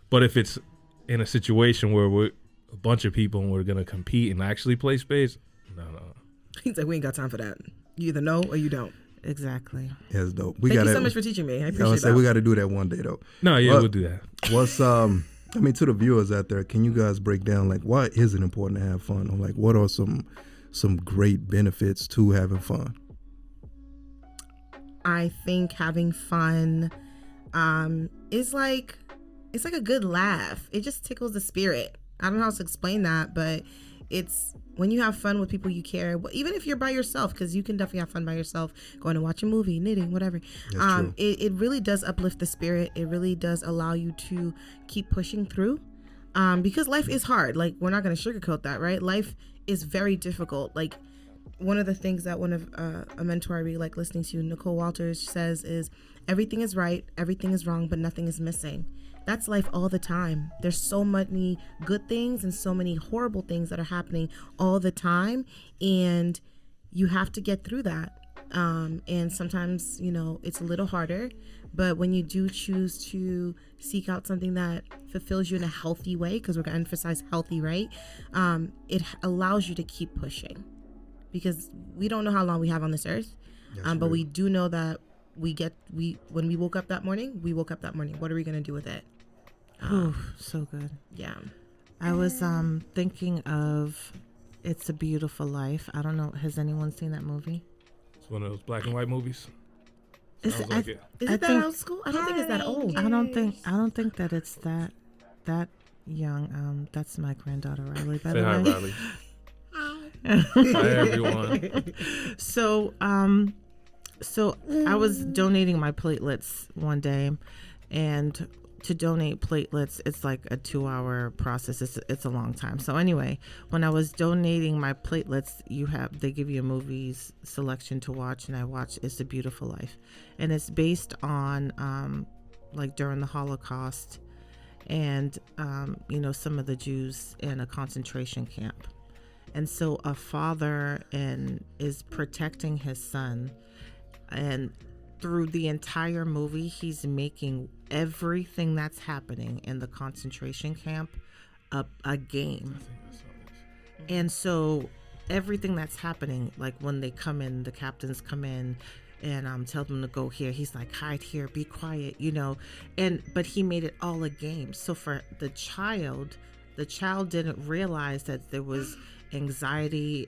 But if it's in a situation where we're a bunch of people and we're gonna compete and actually play spades, no. He's like, we ain't got time for that. You either know or you don't. Exactly. It's dope. Thank you so much for teaching me. I I appreciate would say that. we got to do that one day though. No, yeah, Well, we'll do that. What's to the viewers out there, can you guys break down like why is it important to have fun, or like what are some great benefits to having fun? I think having fun is like, it's like a good laugh. It just tickles the spirit. I don't know how to explain that, but it's when you have fun with people you care, even if you're by yourself, because you can definitely have fun by yourself, going to watch a movie, knitting, whatever. That's true. It really does uplift the spirit. It really does allow you to keep pushing through, because life is hard. Like, we're not going to sugarcoat that, right? Life is very difficult. Like, one of the things that one of a mentor I really like listening to, Nicole Walters, says is, everything is right, everything is wrong, but nothing is missing. That's life all the time. There's so many good things and so many horrible things that are happening all the time, and you have to get through that. And sometimes, it's a little harder, but when you do choose to seek out something that fulfills you in a healthy way, because we're going to emphasize healthy, right? It allows you to keep pushing, because we don't know how long we have on this earth, but we do know that when we woke up that morning, What are we going to do with it? Oh, so good. Yeah. I was thinking of It's a Beautiful Life. I don't know. Has anyone seen that movie? It's one of those black and white movies. Is Sounds it- like it. Is I it that think- old school? I don't think it's that old. I don't think that it's that young. That's my granddaughter Riley, by Say the hi, way. Riley. Hi, everyone. So I was donating my platelets one day, and to donate platelets, it's like a 2-hour process. It's a long time. So anyway, when I was donating my platelets, they give you a movie's selection to watch, and I watched It's a Beautiful Life, and it's based on like during the Holocaust, and some of the Jews in a concentration camp. And so a father is protecting his son, and through the entire movie, he's making everything that's happening in the concentration camp a game. And so everything that's happening, like when they come in, the captains come in and tell them to go here, he's like, hide here, be quiet, but he made it all a game. So for the child didn't realize that there was anxiety,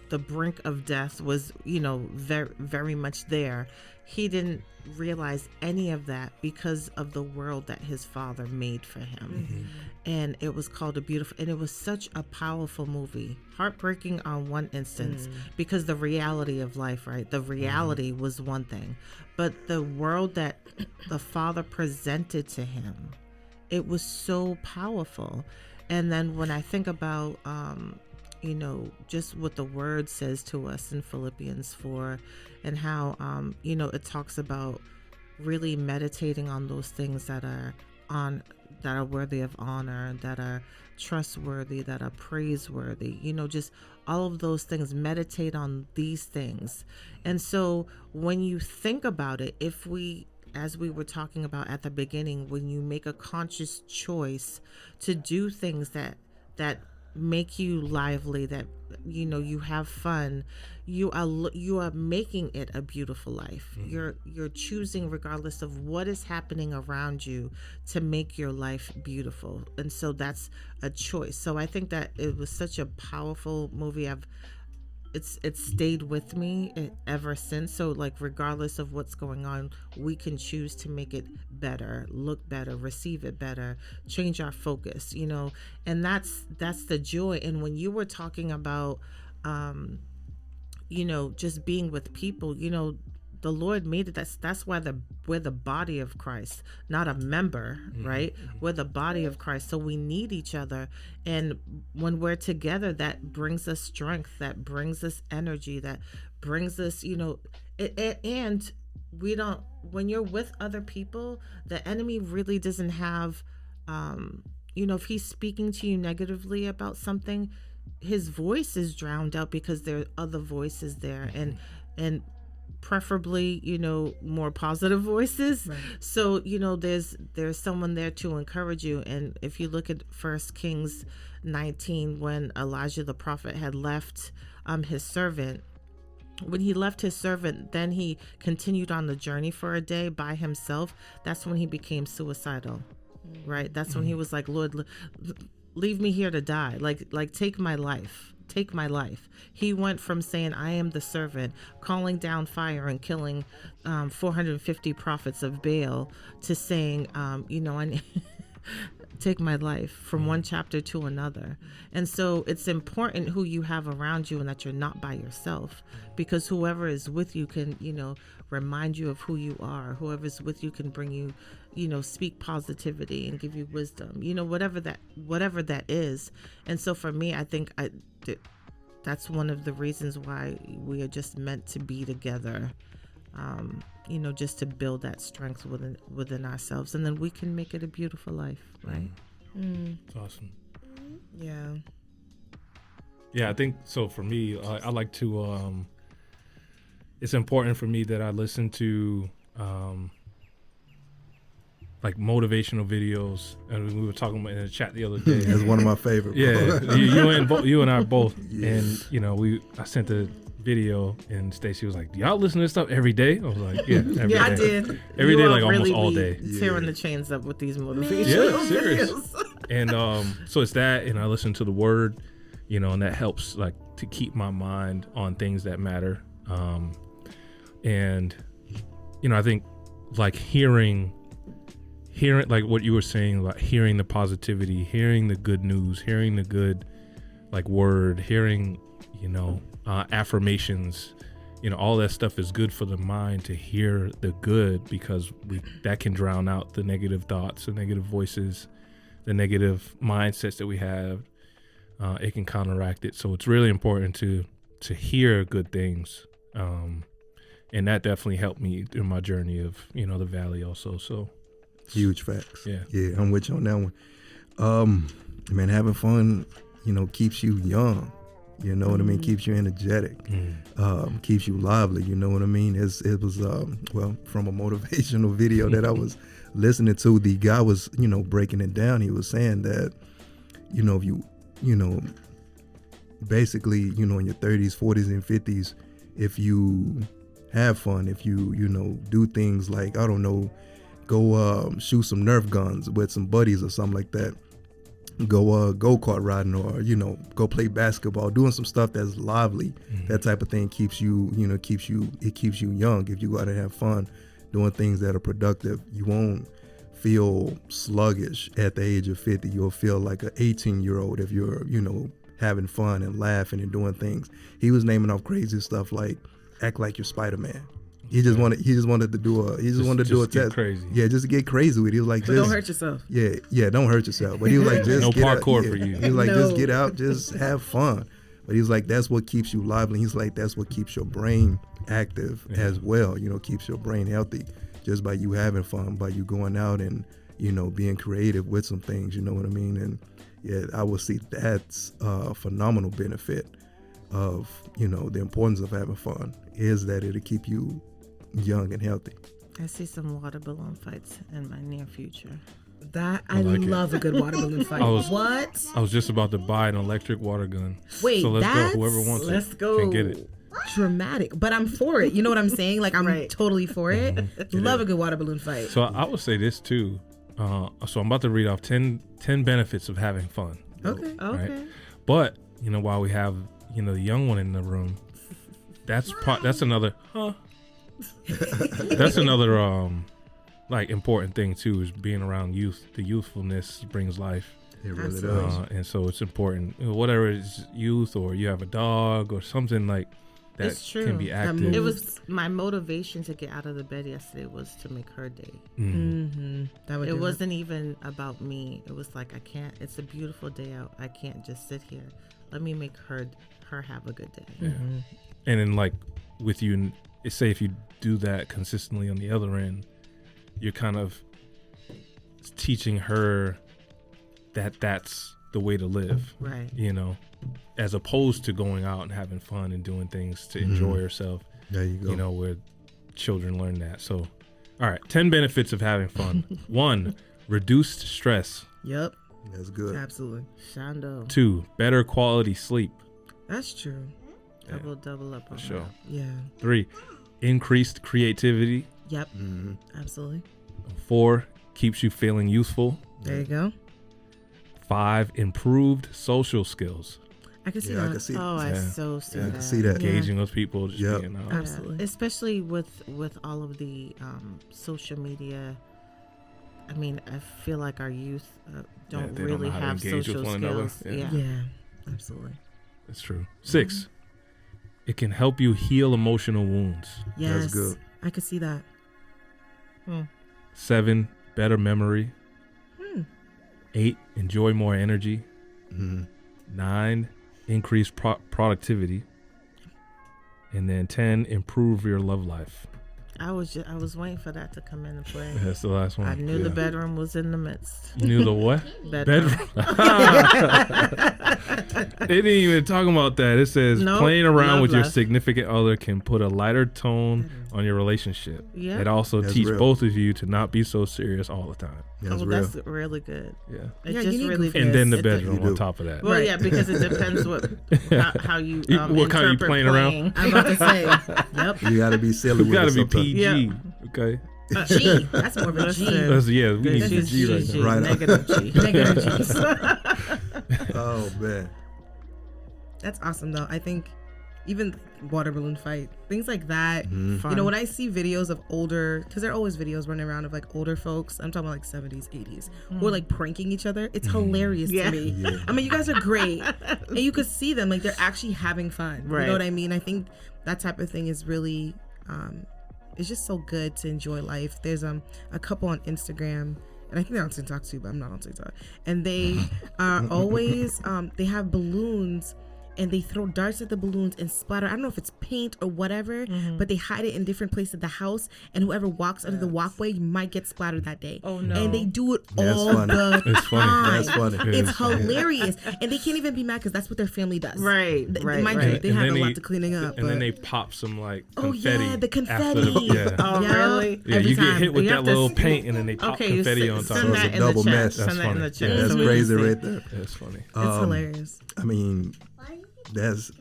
the brink of death was, very, very much there. He didn't realize any of that because of the world that his father made for him. Mm-hmm. And it was called and it was such a powerful movie. Heartbreaking on one instance, because the reality of life, right? The reality was one thing, but the world that the father presented to him, it was so powerful. And then when I think about, just what the word says to us in Philippians 4 and how, it talks about really meditating on those things that are worthy of honor, that are trustworthy, that are praiseworthy, just all of those things, meditate on these things. And so when you think about it, as we were talking about at the beginning, when you make a conscious choice to do things that make you lively, that you have fun, you are making it a beautiful life. You're choosing, regardless of what is happening around you, to make your life beautiful. And so that's a choice. So I think that it was such a powerful movie. It's stayed with me ever since. So like, regardless of what's going on, we can choose to make it better, look better, receive it better, change our focus, and that's the joy. And when you were talking about, just being with people, the Lord made it. That's why we're the body of Christ, not a member, right? We're the body of Christ. So we need each other. And when we're together, that brings us strength, that brings us energy, that brings us, and we don't, when you're with other people, the enemy really doesn't have, if he's speaking to you negatively about something, his voice is drowned out because there are other voices there, and preferably, more positive voices. Right. So, there's someone there to encourage you. And if you look at 1 Kings 19, when Elijah the prophet had left his servant, when he left his servant, then he continued on the journey for a day by himself. That's when he became suicidal, right? That's when he was like, Lord, leave me here to die. Like take my life. Take my life. He went from saying, I am the servant, calling down fire and killing 450 prophets of Baal, to saying, I take my life, from one chapter to another. And so it's important who you have around you and that you're not by yourself, because whoever is with you can, remind you of who you are. Whoever's with you can bring you, speak positivity and give you wisdom, whatever that is. And so for me, I think that's one of the reasons why we are just meant to be together, just to build that strength within ourselves, and then we can make it a beautiful life, right? It's awesome. Yeah, I think so. For me, I like to it's important for me that I listen to like motivational videos, and we were talking about in the chat the other day. That's one of my favorites. Yeah, you and I both. Yes. And I sent the video, and Stacy was like, "Do y'all listen to this stuff every day?" I was like, "Yeah, every day." I did. Every day, like almost all day. Tearing the chains up with these motivational serious. videos. And so it's that, and I listen to the word, and that helps like to keep my mind on things that matter. And I think like hearing like what you were saying, like hearing the positivity, hearing the good news, hearing the good like word, hearing affirmations, all that stuff is good for the mind, to hear the good, because that can drown out the negative thoughts, the negative voices, the negative mindsets that we have. It can counteract it. So it's really important to hear good things, and that definitely helped me in my journey of the valley also. So huge facts. Yeah, I'm with you on that one. Man, having fun keeps you young. You know what I mean? Keeps you energetic, keeps you lively. You know what I mean? It was from a motivational video that I was listening to. The guy was, breaking it down. He was saying that, if you, basically, in your 30s, 40s, and 50s, if you have fun, if you, do things like, I don't know, go shoot some Nerf guns with some buddies or something like that. Go go-kart riding, or go play basketball, doing some stuff that's lively. That type of thing keeps you keeps you young. If you go out and have fun doing things that are productive, you won't feel sluggish at the age of 50. You'll feel like an 18-year-old if you're having fun and laughing and doing things. He was naming off crazy stuff like act like you're Spider-Man. He just wanted to do a test. Crazy. Yeah, just to get crazy with it. He was like, but don't hurt yourself. Yeah, don't hurt yourself. But he was like, just no get parkour out. for you. He was like, just get out, just have fun. But he was like, that's what keeps you lively. He's like, that's what keeps your brain active as well. Keeps your brain healthy just by you having fun, by you going out and being creative with some things. You know what I mean? And yeah, I would see that's a phenomenal benefit of the importance of having fun is that it'll keep you young and healthy. I see some water balloon fights in my near future. That I love a good water balloon fight. What? I was just about to buy an electric water gun. Wait, so let's go. Whoever wants let's it go. can get it. Dramatic, but I'm for it. You know what I'm saying? Like I'm totally for it. Love a good water balloon fight. So I would say this too. So I'm about to read off 10 benefits of having fun. Okay. Right? But while we have the young one in the room, that's another. That's another like important thing too, is being around youth. The youthfulness brings life. It really does. And so it's important, whatever it's youth, or you have a dog or something like that. It's true. Can be active. It was my motivation to get out of the bed yesterday was to make her day. It wasn't even about me. It was like, I can't, it's a beautiful day out. I can't just sit here. Let me make her have a good day. Yeah. And then like with you, say if you do that consistently on the other end, you're kind of teaching her that that's the way to live, right? As opposed to going out and having fun and doing things to enjoy yourself. There you go. Where children learn that. So, all right, 10 benefits of having fun. 1, reduced stress. Yep. That's good. Absolutely. Shando. 2, better quality sleep. That's true. I will double up on sure. that. Yeah. 3, increased creativity. Yep. Absolutely. 4, keeps you feeling useful. There you go. 5, improved social skills. I can see that. I can see. I so see that. I can see that. Engaging with people. Just being out. Absolutely. Especially with all of the social media. I mean, I feel like our youth don't really have social skills. Yeah. Absolutely. That's true. 6, it can help you heal emotional wounds. Yes. That's good. I could see that. 7, better memory. 8, enjoy more energy. 9, increase productivity. And then 10, improve your love life. I was waiting for that to come in and play. That's the last one. I knew the bedroom was in the midst. You knew the what? Bedroom. They didn't even talk about that. It says playing around with your significant other can put a lighter tone on your relationship. Yeah. It also teaches both of you to not be so serious all the time. That's real. That's really good. Yeah. It just really and then the it bedroom on top of that. Well, yeah, because it depends how you what kind you playing around. I'm about to say. Yep. You got to be silly. You got to be PG. Yeah. Okay. G. That's more of a G. We need a G right now. Right. Negative G. Negative G's. Oh man. That's awesome though. I think even water balloon fight, things like that. When I see videos of older, because there are always videos running around of like older folks, I'm talking about like 70s, 80s, who are like pranking each other. It's hilarious to me. Yeah. I mean, you guys are great. And you could see them, like they're actually having fun. Right. You know what I mean? I think that type of thing is really, it's just so good to enjoy life. There's a couple on Instagram, and I think they're on TikTok too, but I'm not on TikTok. And they are always, they have balloons, and they throw darts at the balloons and splatter. I don't know if it's paint or whatever, but they hide it in different places of the house, and whoever walks under the walkway might get splattered that day. Oh no! And they do it That's all funny. the It's funny. time. That's funny. It's hilarious, and they can't even be mad because that's what their family does. Right, right, Mind right. you, they And have then a lot to cleaning up. And then but- they pop some like Oh confetti. yeah, the confetti. After the, Oh, Yeah. really? yeah, Every you get time. hit with You that have to little s- paint, and then they pop Okay, you confetti on top. send So it's that a in double the chat. mess. Send That's that in the funny. chat. Yeah. That's so we can crazy see. right there. That's funny. It's hilarious I mean, that's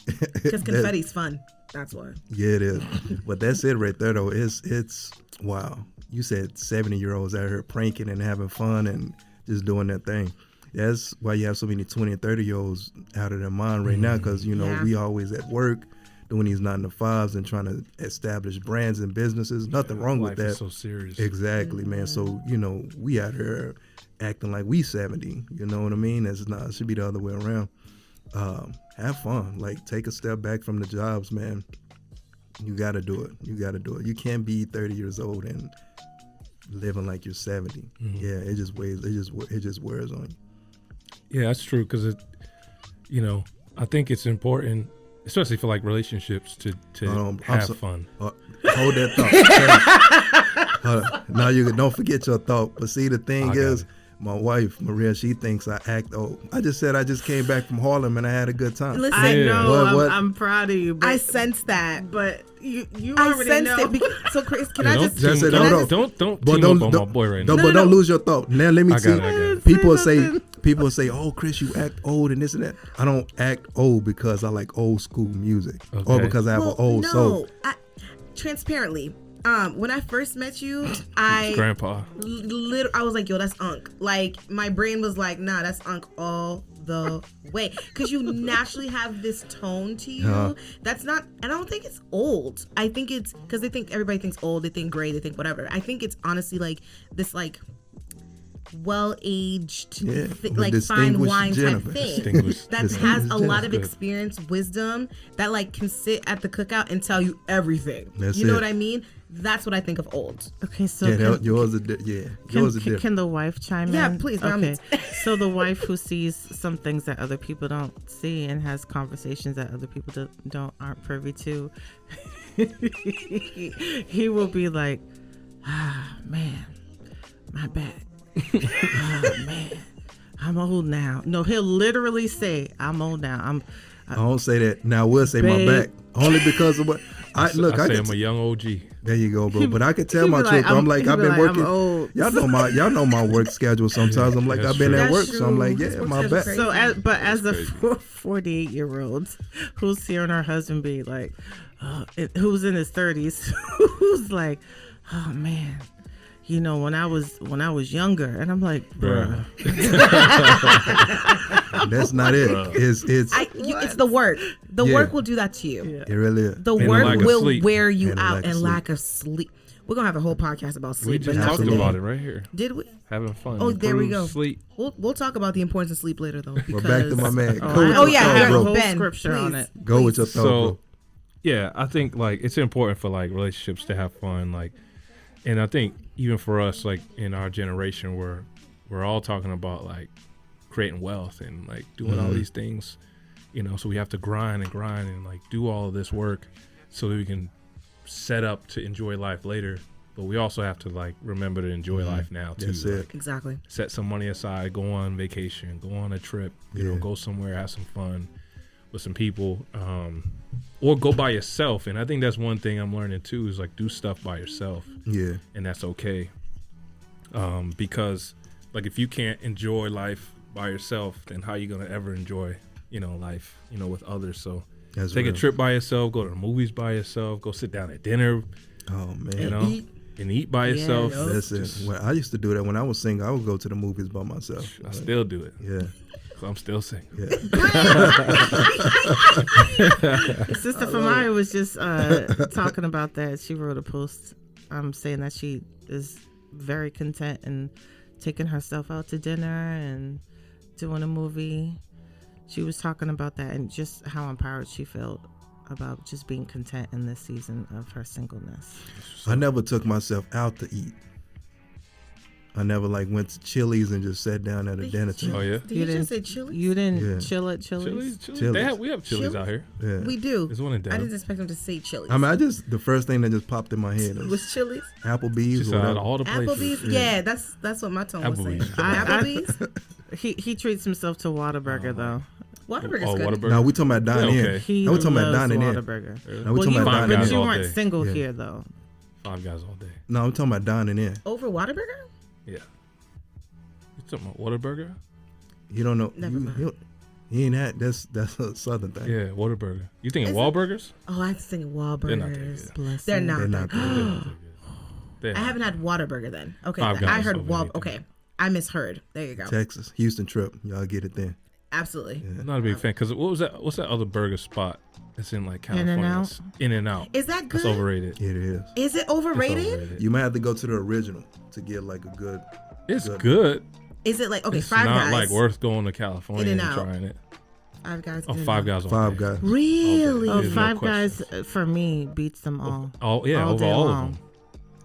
because confetti's fun. That's why. yeah, it is. But that's it right there, though. It's wow. You said 70-year-olds out here pranking and having fun and just doing their thing. That's why you have so many 20 and 30-year-olds out of their mind right now, because Yeah. we always at work doing these 9-to-5s and trying to establish brands and businesses. Nothing wrong Life with that. is so serious. Exactly, man. So, we out here acting like we 70. You know what I mean? It's not. It should be the other way around. Have fun. Like, take a step back from the jobs, man. You got to do it. You can't be 30 years old and living like you're 70. Yeah, it just wears on you. Yeah, that's true. Because I think it's important, especially for like relationships, to I'm have so- fun. Hold that thought. Now you don't forget your thought. But see, the thing I got is, it. my wife Maria, she thinks I act old. I just said I just came back from Harlem and I had a good time. Listen, I Yeah. know. What? I'm proud of you. But, I sense that. but you I already sensed know. it. So, Chris, can Yeah, I don't just? Just say don't, no, don't, no. don't But team up on my boy right now. But don't lose your thought. Now let me I see. got it. People say, "Oh, Chris, you act old and this and that." I don't act old because I like old school music or Okay. because I have an old soul. Transparently, when I first met you, I Grandpa. I was like, yo, that's Unc. Like, my brain was like, nah, that's Unc all the way. Because you naturally have this tone to you. That's not, and I don't think it's old. I think it's, because everybody thinks old, they think gray, they think whatever. I think it's honestly like this, like, well-aged, Yeah, like fine distinguished wine Jennifer. type thing. Distinguished. That Distinguished has a lot of Jennifer. experience, wisdom, that like can sit at the cookout and tell you everything. That's you know it. what I mean? That's what I think of old. Okay, so Yeah, can, yours are yours are different. can the wife chime in? Yeah, please, by all Okay. means. So the wife who sees some things that other people don't see and has conversations that other people aren't privy to, he will be like, man, my back. Man, I'm old now. No, he'll literally say, I'm old now. I don't say that. Now I will say my Babe. back only because of what I look. I say can I'm a young OG. There you go, bro. But I can tell he my be truth. like, I'm like, he I've be been like, working. I'm old. Y'all know my work schedule. Sometimes I'm like, That's I've been true. at work, That's so I'm true. like, yeah, That's my what's back. crazy. So, as a crazy. 48-year-old who's hearing her husband be like, who's in his 30s, who's like, oh man, when I was younger, and I'm like, bruh. That's not it. It's the work. The Yeah. work will do that to you. Yeah. It really is. The And the work lack of will sleep. wear you And the out, lack of and sleep. lack of sleep. We're gonna have a whole podcast about We sleep. just but talked Absolutely. about it right here. Did we? Having fun. Oh, there we Improve go. Sleep. We'll talk about the importance of sleep later, though. We're back to my man. Oh, Go with your yeah, thought, I have bro. a whole Ben, scripture on please. it. Go with your thought, So, bro. yeah, I think like it's important for like relationships to have fun, like, and I think even for us, like in our generation, we're all talking about like creating wealth and like doing all these things, so we have to grind and like do all of this work so that we can set up to enjoy life later. But we also have to like remember to enjoy life now too. That's like, it. Exactly. set some money aside, go on vacation, go on a trip, go somewhere, have some fun with some people, or go by yourself. And I think that's one thing I'm learning too, is like do stuff by yourself. Yeah. And that's okay. Because like if you can't enjoy life by yourself, then how you gonna ever enjoy, life, with others. So That's take real. a trip by yourself, go to the movies by yourself, go sit down at dinner, Oh man. and eat by yourself. no. That's it. Just- Well, I used to do that when I was single. I would go to the movies by myself. I still do it. Yeah. I'm still single. Yeah. Sister Famari was just talking about that. She wrote a post saying that she is very content and taking herself out to dinner and doing a movie. She was talking about that and just how empowered she felt about just being content in this season of her singleness. I never took myself out to eat. I never like went to Chili's and just sat down at a dinner table. Oh yeah, Did you just say Chili's? You didn't Yeah. chill at Chili's? Chili's. We have Chili's Chili's? out here. Yeah. We do. There's one in I Dallas. didn't expect him to say Chili's. I mean, the first thing that just popped in my head was was Chili's? Applebee's Just or out whatever. of all the places. Applebee's? Yeah, that's what my tone was saying. Applebee's. Applebee's? He treats himself to Whataburger though. Whataburger's Oh, good. Whataburger. No, we talking about dining Yeah, in. okay. He No, we talking about loves dining in. Whataburger. No, we Well, talking you, about Five but Guys you all weren't day. single Yeah. here though. Five Guys all day. No, I'm talking about dining in. Over Whataburger? Yeah. You talking about Whataburger? You don't know. Never mind. You ain't had. That's a southern thing. Yeah, Whataburger. You thinking Is it? Wahlburgers? Oh, I was thinking They're not that Wahlburgers. good. Bless They're him. not. They're not that good. good. They I haven't had Whataburger then. Okay, Five I Guys heard over anything. Okay, I misheard. There you go. Texas, Houston trip. Y'all get it then. Absolutely. Yeah. I'm not a big fan because what was that? What's that other burger spot that's in like California? In-N-Out? In-N-Out. Is that good? That's overrated. It is. Is it It's overrated? overrated. You might have to go to the original to get like a good. It's Good. good. Is it like okay? It's Five not Guys. like worth going to California and In-N-Out. trying it. Five Guys. Oh, In-N-Out. Five Guys. all Five day. Guys. Really? Oh, There's no Five Guys questions. for me beats them all. Oh yeah, all over day all long. of them.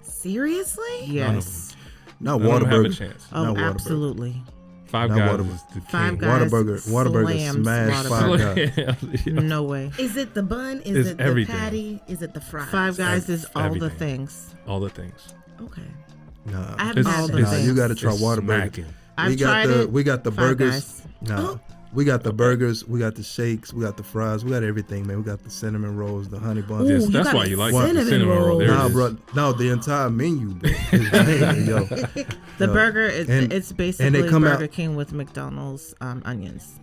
Seriously? Yes. Not None of them have a Whataburger. chance. Oh, Not Whataburger. absolutely. Five Not Guys Whataburger. is the Five king. Guys Whataburger slams smash Whataburger. Five Guys. Yeah. No way. Is it the bun? Is It's it the everything. patty? Is it the fries? Five Guys is all the everything. things. All the things. Okay. Nah, I haven't It's- had all that. the nah, things. you got to try It's Whataburger. smacking. I've tried it. We got the Five burgers. Guys. Nah, Oh. we got the burgers. We got the shakes. We got the fries. We got everything, man. We got the cinnamon rolls, the honey buns. Ooh, Yes, you that's got why a you like cinnamon the cinnamon roll. There Nah, it is. bro. No, the entire menu, bro. Man, yo. The Yo. burger, And- it's and basically they come Burger out- King with McDonald's onions.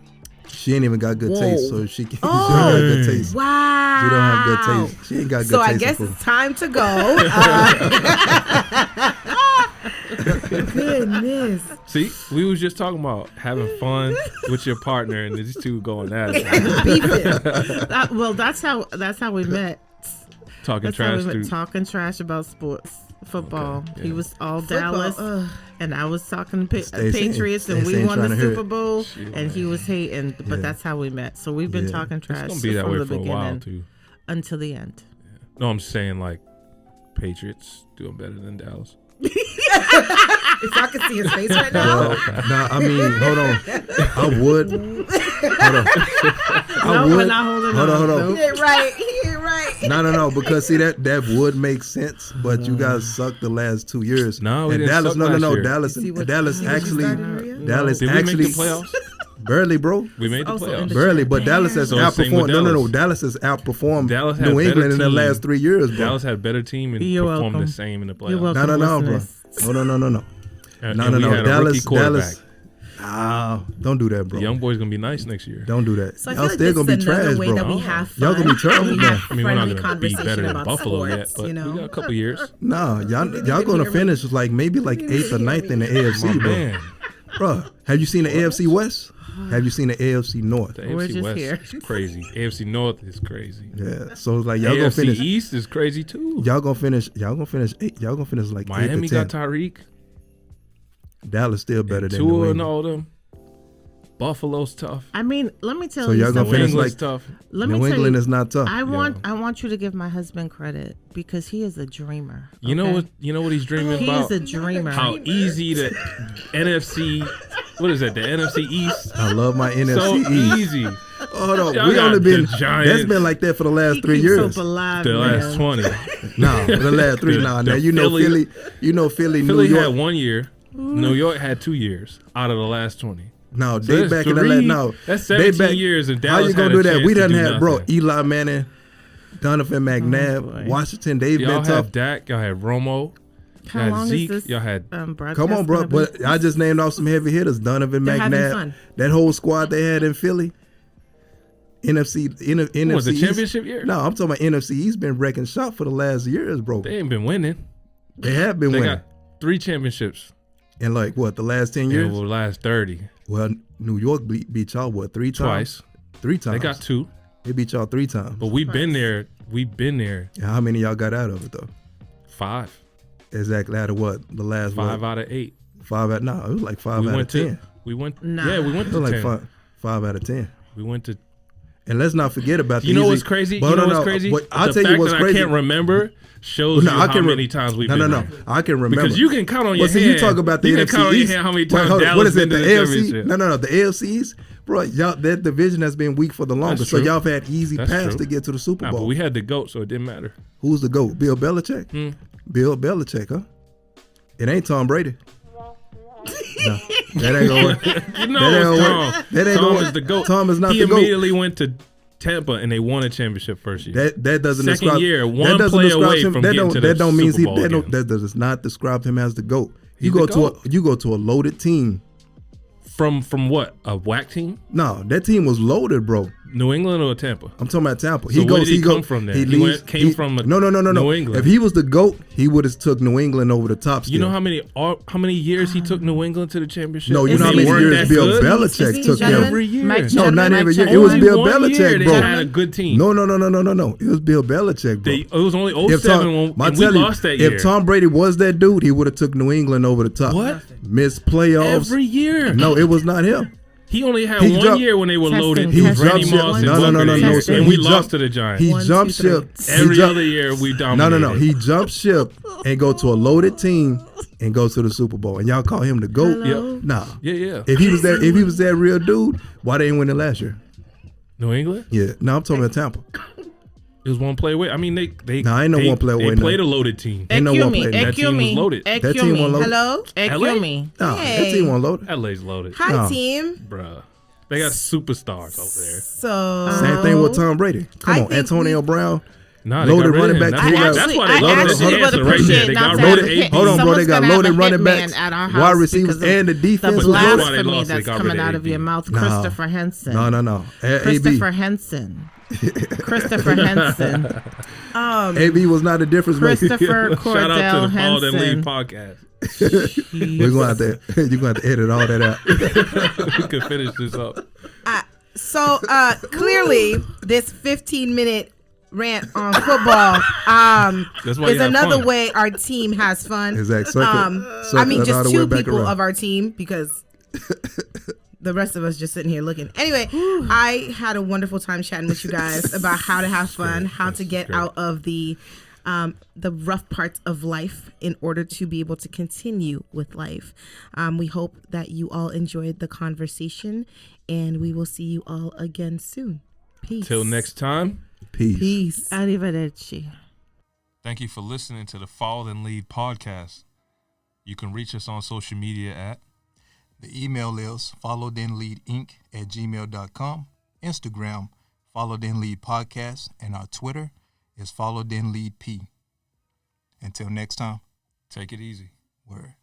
She ain't even got good Whoa. taste, so she can't. Oh, she don't have good taste. wow. She don't have good taste. She ain't got good So taste. I guess in food. it's time to go. Goodness. See, we was just talking about having fun with your partner, and these two going at it, Beefing. Well, that's how we met. talking That's how trash we met, to. talking trash about sports, football. Okay, He yeah. was all Football, Dallas, ugh. and I was talking Stacey- Patriots, and Stacey we ain't won the trying to hear Super it. Bowl, Shoot, and he man. was hating. But Yeah. that's how we met. So we've been Yeah. talking It's trash gonna be that from way the for a while beginning too. until the end. No, I'm saying like Patriots doing better than Dallas. If I could see his face right now. Nah, I mean, hold on. I would. Hold on. I No, we're would. not holding Hold on, hold on. Nope. He ain't right. He ain't right. No. Because see that would make sense, but you guys sucked the last 2 years. No, we and didn't Dallas. suck No. last year. Dallas. See what- Dallas see what you actually. started, Maria? Dallas Did actually. we make the playoffs? Barely, bro. We made the Also in playoffs. the- Barely, but Dallas has So same with outperformed. No. Dallas. Dallas has outperformed Dallas had New better England in the team. last 3 years, bro. Dallas had a better team and You're performed welcome. the same in the playoffs. You're welcome. No, bro. listeners. No. And No. we had a rookie quarterback. Dallas. Ah, don't do that, bro. The young boy's gonna be nice next year. Don't do that. So I feel Y'all like still this gonna be is another trash, way that bro. we have fun. Y'all gonna be trash, and we man. have I mean, we're not friendly gonna be better conversation than about Buffalo sports, yet, but you know? we got a couple years. No, y'all didn't gonna hear me. finish like maybe like 8th or 9th in the My AFC, bro. man, Bro, have you seen the AFC West? Have you seen the AFC North? the We're AFC just West here. is crazy. AFC North is crazy. Yeah, so it's like y'all gonna AFC finish. East is crazy too. Y'all gonna finish. Y'all gonna finish. Y'all gonna finish like 8th Miami or got 10th. Tyreek. Dallas still better than New Tua and England. all them. Buffalo's tough. I mean, let me tell So you y'all gonna New something. finish England's like- tough. Let me New tell England you, is not tough. I want you to give my husband credit because he is a dreamer. You know okay? what? You know what he's dreaming He about? is a dreamer. How easy the NFC. What is that? The NFC East. I love my So NFC East. easy. Hold on, Y'all we got only been. the Giants. That's been like that for the last He 3 keeps years. hope alive, The man. last 20. No, the last 3. The- Now the you know Philly- Philly. You know Philly, Philly New York. had 1 year. New York had 2 years out of the last 20. No, So they that's back in the three- last. No, that's they 17 years, and How Dallas you gonna had do a that? chance We to done do had, bro, nothing. Eli Manning, Donovan McNabb, boy. Washington. They've Y'all been tough. had Dak. Y'all had Romo. How Y'all had long Zeke. is this Y'all had. broadcast Come on, bro. gonna be? But I just named off some heavy hitters. Donovan They're having McNabb. fun. That whole squad they had in Philly. NFC. NFC Was it East. championship year? No, I'm talking about NFC East been wrecking shop for the last years, bro. They ain't been winning. They have been They winning. got 3 championships In like what, the last 10 in years? the last 30. Well, New York beat y'all what, 3 times? Twice. 3 times. They got 2. They beat y'all 3 times. But we've been there. We've been there And how many y'all got out of it though? 5. Exactly out of what? The last 5 what? out of 8. 5 out. No, it was like 5 We out went of 10. to. We went. Nah. Yeah, we went It to was like 10. 5 out of 10. We went to. And let's not forget about You know what's crazy? But You know what's crazy? I'll the tell fact you what's that crazy. I can't remember shows you how many times we've been there. I can remember. Because you can count on your hand. You talk about the you NFC can count on your East. hand how many times Wait, Dallas what is been it? to The the AFC? championship. No. The AFC East, bro. Y'all, that division has been weak for the longest. So true. y'all have had easy That's paths true. to get to the Super Nah, Bowl. but we had the GOAT, so it didn't matter. Who's the GOAT? Bill Belichick? Bill Belichick, huh? It ain't Tom Brady. No, that ain't gonna work. You know it's Tom. That ain't Tom gonna is the GOAT. Tom is not he the GOAT. immediately went to Tampa and they won a championship first year. That doesn't Second describe, year, one that doesn't play describe away him, from that getting don't, to the that don't mean Super Bowl game. that does not describe him as the GOAT. He's the GOAT. You go to a loaded team. From what? A whack team? No, that team was loaded, bro. New England or Tampa? I'm talking about Tampa. So where did he come from there? He leaves, came from no. New England. If he was the GOAT, he would have took New England over the top. Still. You know how many years he took New England to the championship? No, you And know how they many weren't years that Bill good? Belichick took gentlemen? them. Every year. No, not every year. It Only was Bill one year Belichick, they bro. had a good team. No. It was Bill Belichick, bro. It was only 07 and we lost that year. If Tom Brady was that dude, he would have took New England over the top. What? Missed playoffs. Every year. No, it was not him. He only had He one jumped- year when they were loaded. He It was Randy jumped ship. Moss and No, Booker. sir. And we He lost jumped- to the Giants. He 1, 2, jumped 3. ship. Every other year we dominated. No. He jumped ship and go to a loaded team and go to the Super Bowl. And y'all call him the GOAT? Yep. Nah. Yeah. If he was that real dude, why they didn't win it last year? New England? Yeah. No, I'm talking about Tampa. It was one play away. I mean, they Nah, ain't no one play away, They no. played a loaded team. Ain't no one play. That team was loaded. That team wasn't loaded. Hello? Ekumi. Nah, Hey. that team wasn't loaded. LA's loaded. Hi, No. team. Bruh. They got superstars over there. So Same thing with Tom Brady. Come I on, think Antonio Brown. Nah, they Loaded got rid running of him. back. That's why they love actually this would answer right there. They got loaded. rid of AB. Hold on, bro. They got loaded running man backs, at our wide house receivers, because of and the defense the was That's why they blasphemy lost. They that's got rid coming of out of AB. your mouth, No. Christopher Henson. No. AB. Christopher Henson. Christopher Henson. AB was not a difference maker. Christopher Shout out to Cordell the Paul and Lee Henson. podcast. We're going to have to. You're going to have to edit all that out. We could finish this up. So clearly, this 15-minute rant on football That's why is you have another fun. way our team has fun. Exactly. I mean, Circle it all just the way two back people around. of our team because the rest of us just sitting here looking. Anyway, I had a wonderful time chatting with you guys about how to have fun, how to get out of the rough parts of life in order to be able to continue with life. We hope that you all enjoyed the conversation, and we will see you all again soon. Peace. Till next time. Peace. Peace. Arrivederci. Thank you for listening to the Fall and Lead podcast. You can reach us on social media at The email is followthenleadinc@gmail.com, Instagram, Follow Then Lead Podcast, and our Twitter is Follow Then Lead P. Until next time, Take It Easy. word.